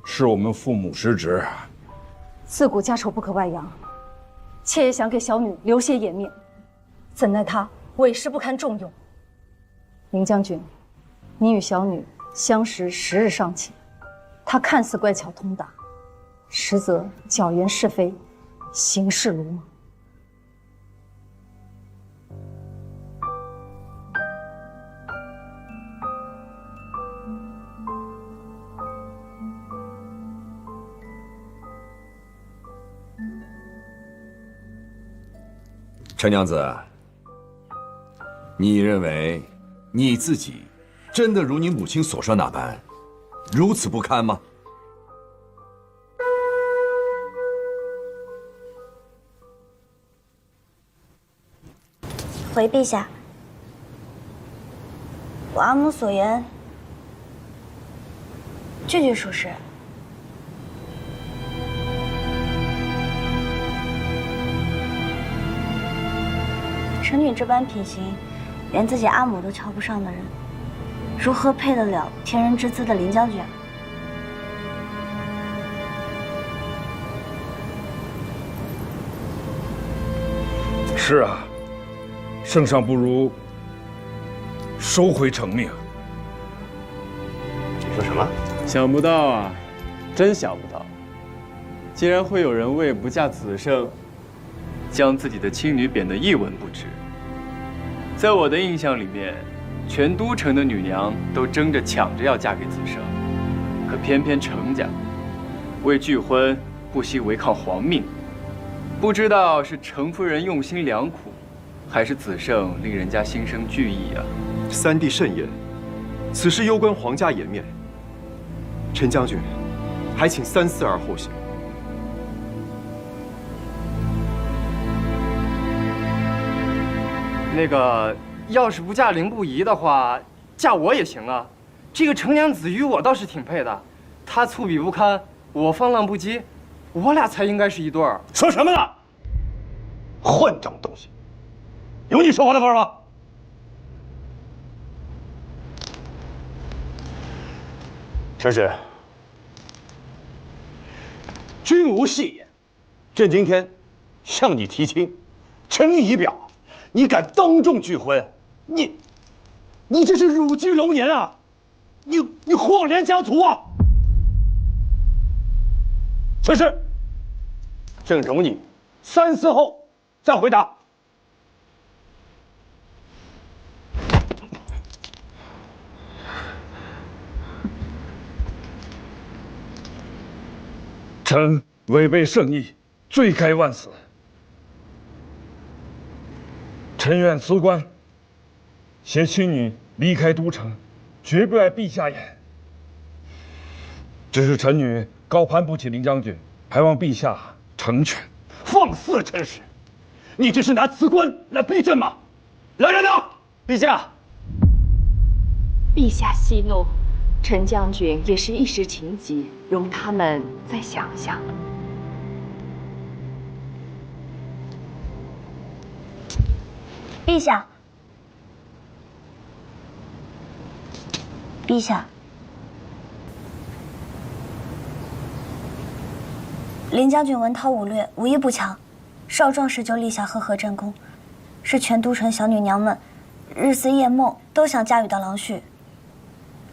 是我们父母失职。自古家丑不可外扬，妾也想给小女留些颜面，怎奈她委实不堪重用。林将军，你与小女相识10日尚浅，她看似乖巧通达，实则巧言是非，行事鲁莽。陈娘子，你认为你自己真的如你母亲所说那般，如此不堪吗？回陛下，我阿母所言，句句属实。臣女这般品行，连自己阿母都瞧不上的人，如何配得了天人之姿的林将军？是啊，圣上不如收回成命。你说什么？想不到啊，真想不到，竟然会有人为不嫁子胜，将自己的亲女贬得一文不值。在我的印象里面，全都城的女娘都争着抢着要嫁给子胜，可偏偏程家为拒婚不惜违抗皇命。不知道是程夫人用心良苦，还是子胜令人家心生惧意啊！三弟慎言，此事攸关皇家颜面。陈将军，还请三思而后行。那个，要是不嫁凌不疑的话，嫁我也行啊。这个程娘子与我倒是挺配的，她粗鄙不堪，我放浪不羁，我俩才应该是一对儿。说什么呢？混账东西！有你说话的份吗？程氏，均无戏言。朕今天向你提亲，诚意已表，你敢当众拒婚？你这是辱居龙颜啊！你荒廉家族啊！此事，朕容你3思后再回答。臣违背圣意，罪该万死。臣愿辞官，携亲女离开都城，绝不碍陛下言。只是臣女高攀不起林将军，还望陛下成全。放肆陈氏！你这是拿辞官来逼朕吗？来人呐！陛下，陛下息怒，陈将军也是一时情急，容他们再想想。陛下，陛下，林将军文韬武略，武艺不强，少壮时就立下赫赫战功，是全都城小女娘们日思夜梦都想驾驭的郎婿。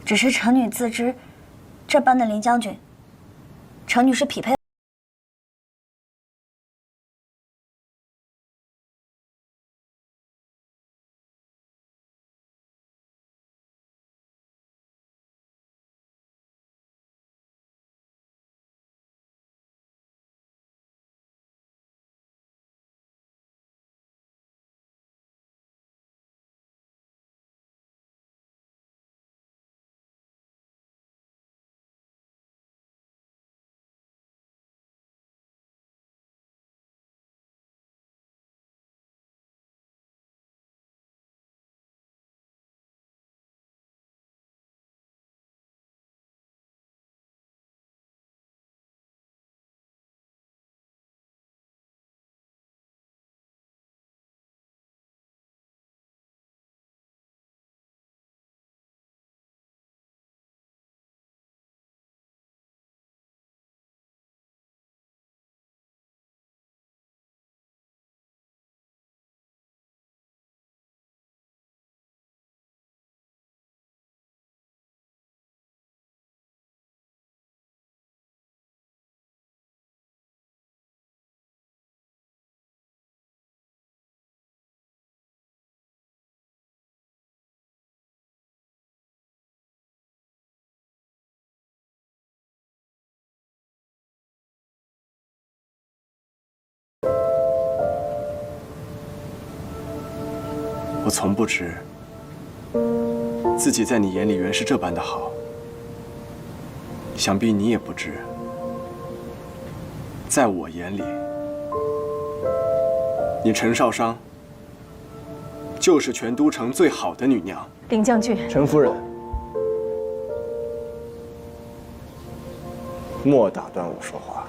只是臣女自知，这般的林将军，臣女是匹配。我从不知自己在你眼里原是这般的好，想必你也不知，在我眼里，你陈少商就是全都城最好的女娘。林将军，陈夫人，莫打断我说话。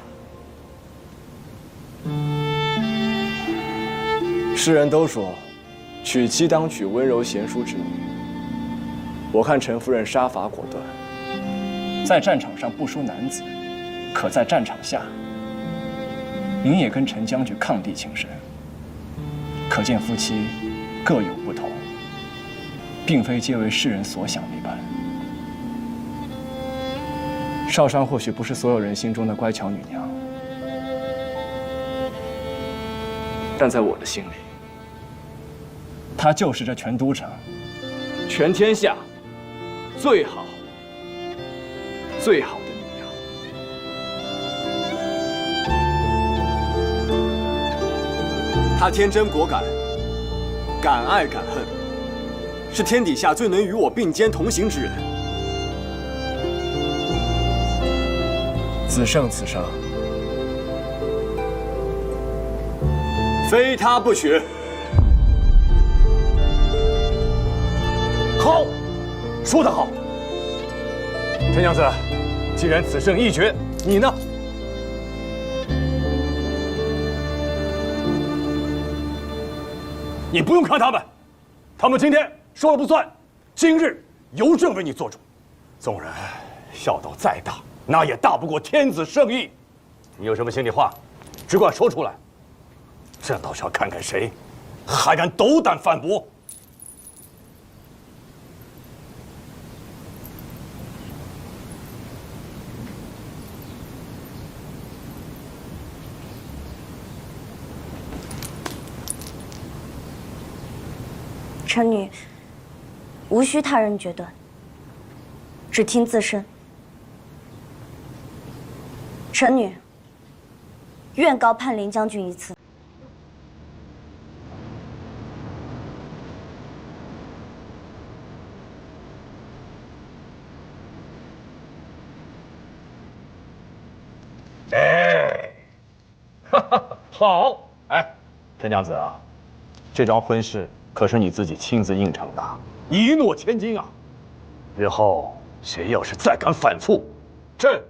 世人都说，娶妻当娶温柔贤淑之女。我看陈夫人杀伐果断，在战场上不输男子，可在战场下，您也跟陈将军抗地情深。可见夫妻各有不同，并非皆为世人所想那般。少商或许不是所有人心中的乖巧女娘，但在我的心里，她就是这全都城、全天下最好的女娘。她天真果敢，敢爱敢恨，是天底下最能与我并肩同行之人。子胜此生，非她不娶。好，说得好。陈娘子，既然此胜一决，你呢？你不用看他们，他们今天说了不算，今日由朕为你做主。纵然孝道再大，那也大不过天子圣意。你有什么心里话，只管说出来。这倒是要看看谁还敢斗胆反驳。臣女无需他人决断，只听自身。臣女愿高判林将军一次。哎，哈哈，好！哎，陈娘子啊，这桩婚事可是你自己亲自应承的，一诺千金啊！日后谁要是再敢反复，朕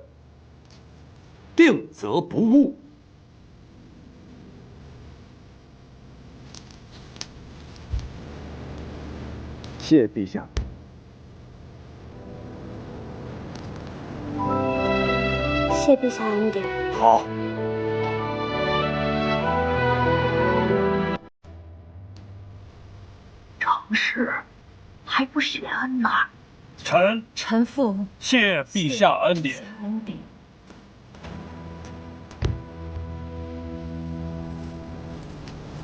定责不误。谢陛下。谢陛下恩典。好。成事还不谢恩呐？臣父谢陛下恩典。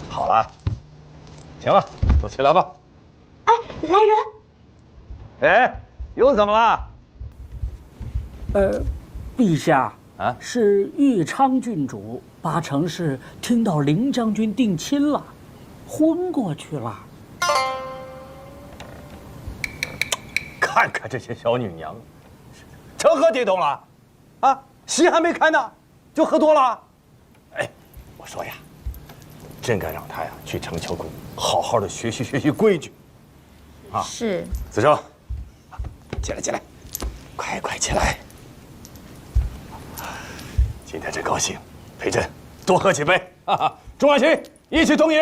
好了，行了，都起来吧。哎，来人！哎，又怎么了？陛下啊，是义昌郡主把成事听到林将军定亲了，昏过去了。看看这些小女娘，成何体统了？啊，席还没开呢，就喝多了。哎，我说呀，真该让她呀去成秋宫，好好的学习学习规矩。啊，是。子胜，起来起来，快起来！今天真高兴，陪朕多喝几杯。哈哈，众爱卿一起同饮。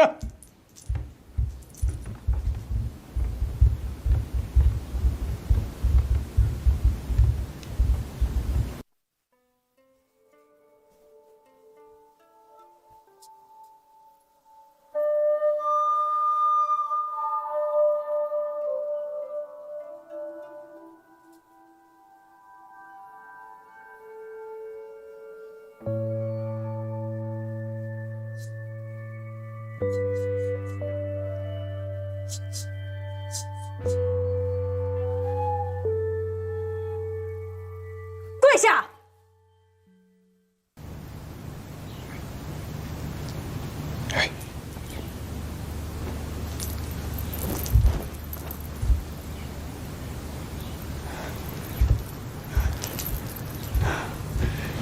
跪下！哎，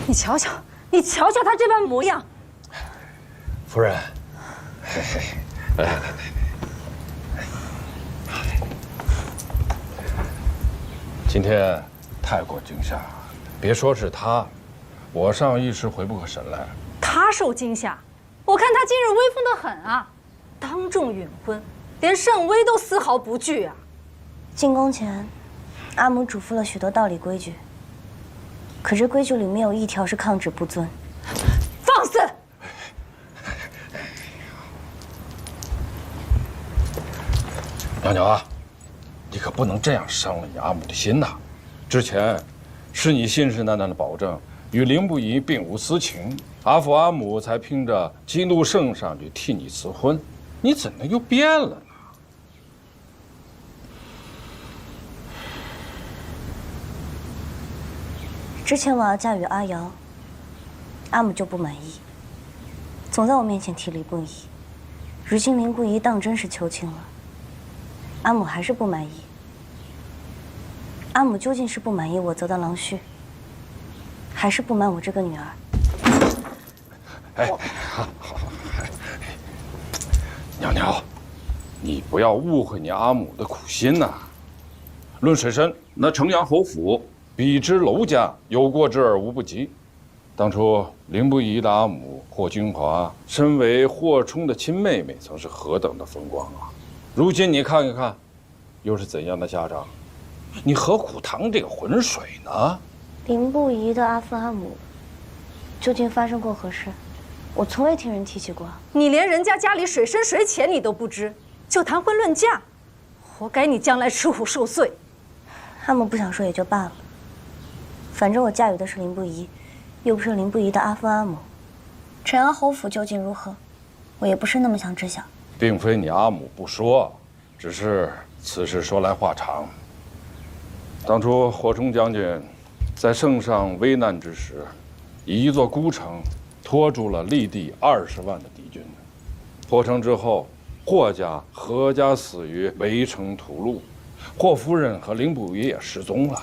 你瞧瞧，你瞧瞧他这般模样。夫人，来，今天太过惊吓，别说是他，我上一时回不过神来。他受惊吓，我看他今日威风得很啊，当众允婚，连圣威都丝毫不惧啊。进宫前，阿母嘱咐了许多道理规矩，可这规矩里没有一条是抗旨不遵。放肆！娘娘啊，你可不能这样伤了你阿母的心呐！之前是你信誓旦旦的保证与凌不疑并无私情，阿父阿母才拼着激怒圣上去替你辞婚，你怎能又变了呢？之前我要嫁与阿瑶，阿母就不满意，总在我面前提凌不疑。如今凌不疑当真是求亲了，阿母还是不满意。阿母究竟是不满意我择的郎婿，还是不满我这个女儿？哎，好，娘娘，你不要误会你阿母的苦心呐。论水深，那城阳侯府比之娄家有过之而无不及。当初凌不疑的阿母霍君华，身为霍冲的亲妹妹，曾是何等的风光啊！如今你看一看，又是怎样的下场？你何苦趟这个浑水呢？凌不疑的阿父阿母，究竟发生过何事？我从未听人提起过。你连人家家里水深水浅你都不知，就谈婚论嫁，活该你将来吃苦受罪。阿母不想说也就罢了，反正我嫁与的是林不疑，又不是林不疑的阿父阿母。陈阳侯府究竟如何，我也不是那么想知晓。并非你阿母不说，只是此事说来话长。当初霍冲将军在圣上危难之时，以一座孤城拖住了立地20万的敌军。破城之后，霍家、何家死于围城屠戮，霍夫人和林不疑也失踪了。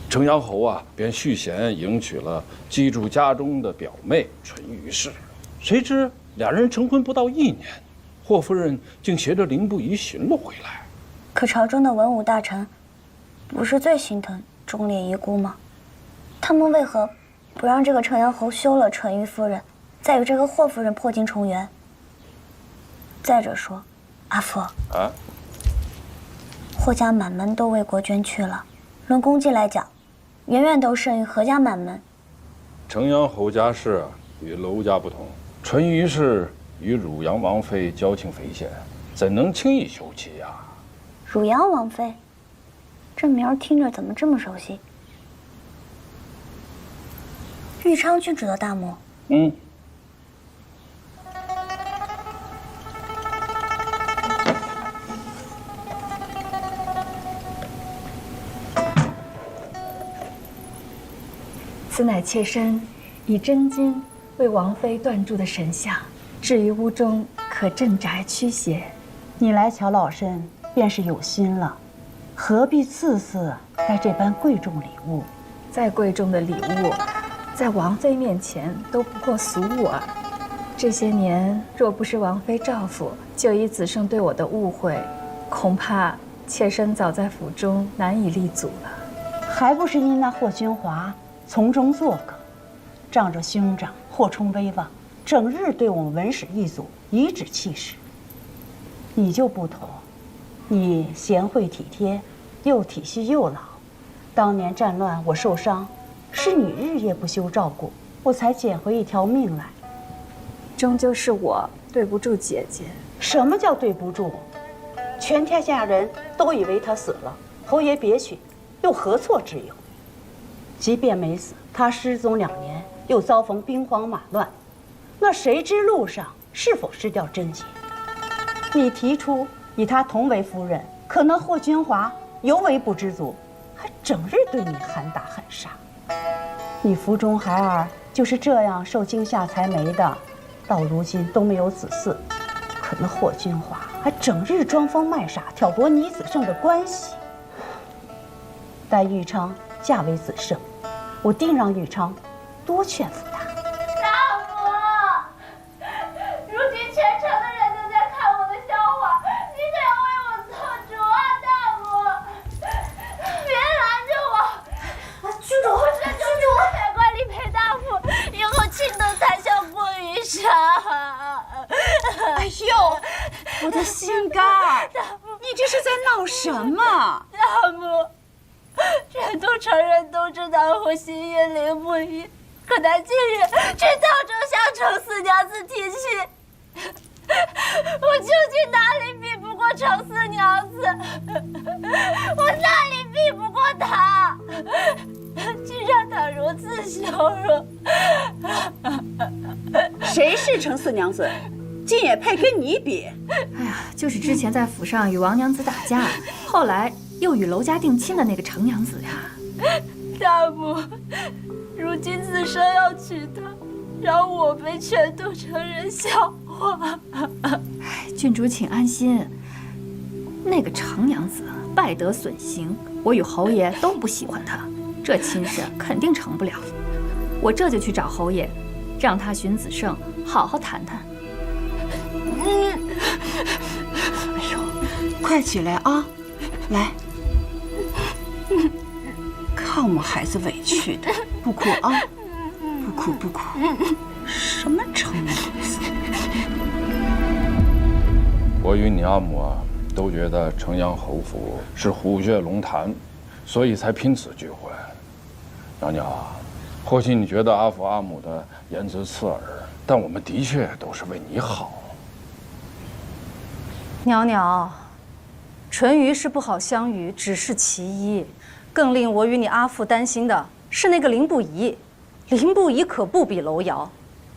程阳侯啊，便续弦迎娶了寄住家中的表妹淳于氏。谁知俩人成婚不到1年，霍夫人竟携着林不疑寻了回来。可朝中的文武大臣，不是最心疼忠烈遗孤吗？他们为何不让这个程阳侯休了淳于夫人，再与这个霍夫人破镜重圆？再者说，阿父啊，霍家满门都为国捐躯了，论功绩来讲，远远都胜于何家满门。程阳侯家世与娄家不同，淳于氏与汝阳王妃交情匪浅，怎能轻易休妻呀？汝阳王妃，这名儿听着怎么这么熟悉？豫昌郡主的大母。嗯。此乃妾身以真金为王妃锻铸的神像，置于屋中，可镇宅驱邪。你来瞧老身，便是有心了，何必次次带这般贵重礼物？再贵重的礼物，在王妃面前都不过俗物耳。这些年若不是王妃照拂，就以子胜对我的误会，恐怕妾身早在府中难以立足了。还不是因那霍君华从中作梗，仗着兄长霍冲威望，整日对我们文史一族颐指气使。你就不同，你贤惠体贴，又体恤幼老。当年战乱我受伤，是你日夜不休照顾，我才捡回一条命来。终究是我对不住姐姐。什么叫对不住？全天下人都以为他死了，侯爷别娶，又何错之有？即便没死，他失踪2年，又遭逢兵荒马乱，那谁知路上是否失掉贞洁？你提出以他同为夫人，可那霍君华尤为不知足，还整日对你喊打喊杀。你腹中孩儿就是这样受惊吓才没的，到如今都没有子嗣。可那霍君华还整日装疯卖傻，挑拨你子胜的关系。待豫昌嫁为子胜，我定让豫昌多劝服他。大母，如今全城的人都在看我的笑话，你可要为我做主啊！大母，别拦着我！郡主，我才怪李裴大夫，以后亲等才笑过于杀。哎呦，我的心肝儿！你这是在闹什么？大母。全都承认都知道我心悦林不疑，可他近日却到处向程四娘子提亲，我究竟哪里比不过程四娘子？我哪里比不过她？竟让她如此羞辱！谁是程四娘子？竟也配跟你比？哎呀，就是之前在府上与王娘子打架，后来又与娄家定亲的那个程娘子呀。大母，如今子胜要娶她，让我被全都城人笑话。郡主请安心，那个程娘子败德损行，我与侯爷都不喜欢她，这亲事肯定成不了。我这就去找侯爷，让他寻子胜，好好谈谈。哎呦，快起来啊！来，看我们孩子委屈的，不哭啊！不哭不哭。什么程娘子？我与你阿母啊，都觉得程阳侯府是虎穴龙潭，所以才拼此聚会。娘娘，或许你觉得阿父阿母的言辞刺耳，但我们的确都是为你好。娘娘，淳于是不好相与，只是其一，更令我与你阿父担心的是那个林不疑。林不疑可不比楼瑶，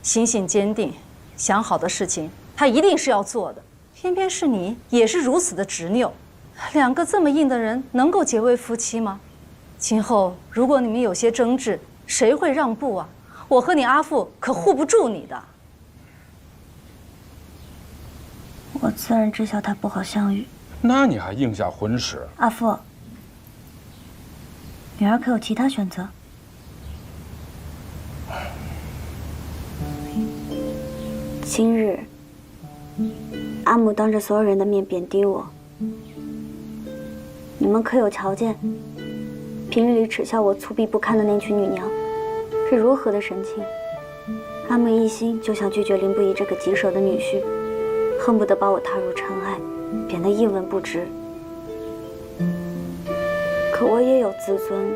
心性坚定，想好的事情他一定是要做的。偏偏是你也是如此的执拗，两个这么硬的人能够结为夫妻吗？今后如果你们有些争执，谁会让步啊？我和你阿父可护不住你的。我自然知晓他不好相与，那你还应下婚事？阿父，女儿可有其他选择？今日，阿母当着所有人的面贬低我，你们可有瞧见？平日里耻笑我粗鄙不堪的那群女娘，是如何的神情？阿母一心就想拒绝林不疑这个棘手的女婿，恨不得把我踏入尘埃，贬得一文不值。可我也有自尊，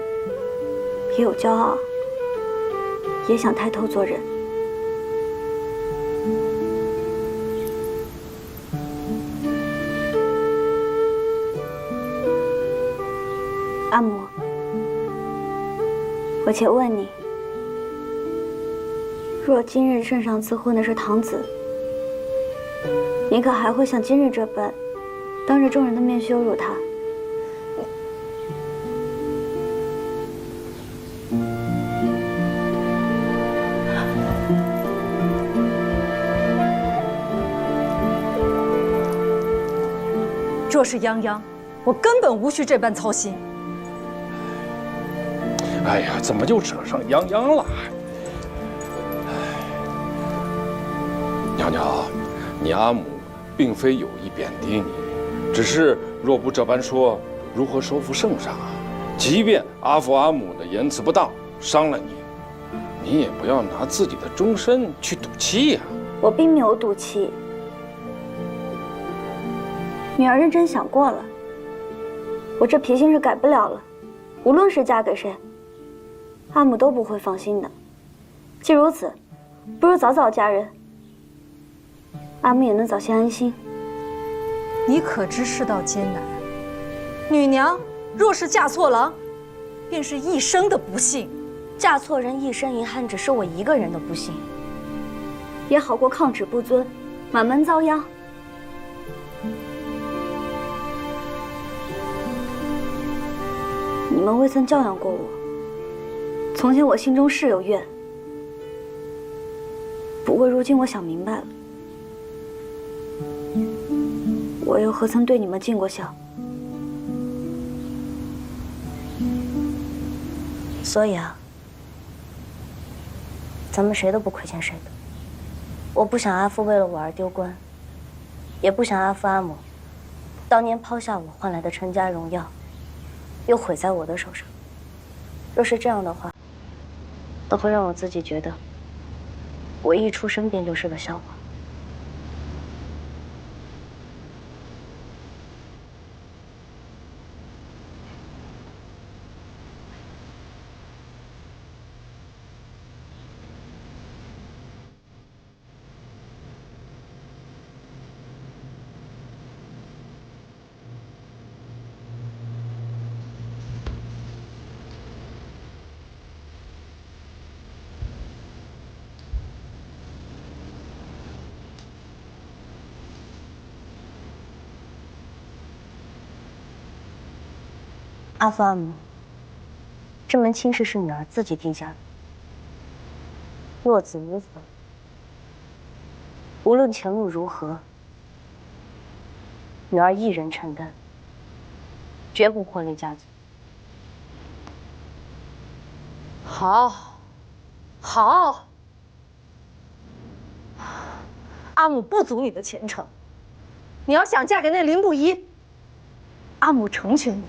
也有骄傲，也想抬头做人。阿母，我且问你，若今日圣上赐婚的是堂子，你可还会像今日这般，当着众人的面羞辱他？若是泱泱，我根本无需这般操心。哎呀，怎么就扯上泱泱了？娘娘，你阿母并非有意贬低你，只是若不这般说，如何收服圣上啊？即便阿父阿母的言辞不当，伤了你，你也不要拿自己的终身去赌气呀。我并没有赌气，女儿认真想过了，我这脾性是改不了了，无论是嫁给谁，阿母都不会放心的。既如此，不如早早嫁人，阿母也能早些安心。你可知世道艰难，女娘若是嫁错郎，便是一生的不幸。嫁错人一生遗憾，只是我一个人的不幸，也好过抗旨不遵，满门遭殃。你们未曾教养过我，从前我心中是有怨，不过如今我想明白了，我又何曾对你们尽过孝？所以啊，咱们谁都不亏欠谁的。我不想阿父为了我而丢官，也不想阿父阿母当年抛下我换来的陈家荣耀又毁在我的手上。若是这样的话，都会让我自己觉得我一出生便就是个笑话。阿父阿母，这门亲事是女儿自己定下的。若子无子，无论前路如何，女儿一人承担，绝不拖累家族。好，好，阿母不阻你的前程。你要想嫁给那林不疑，阿母成全你。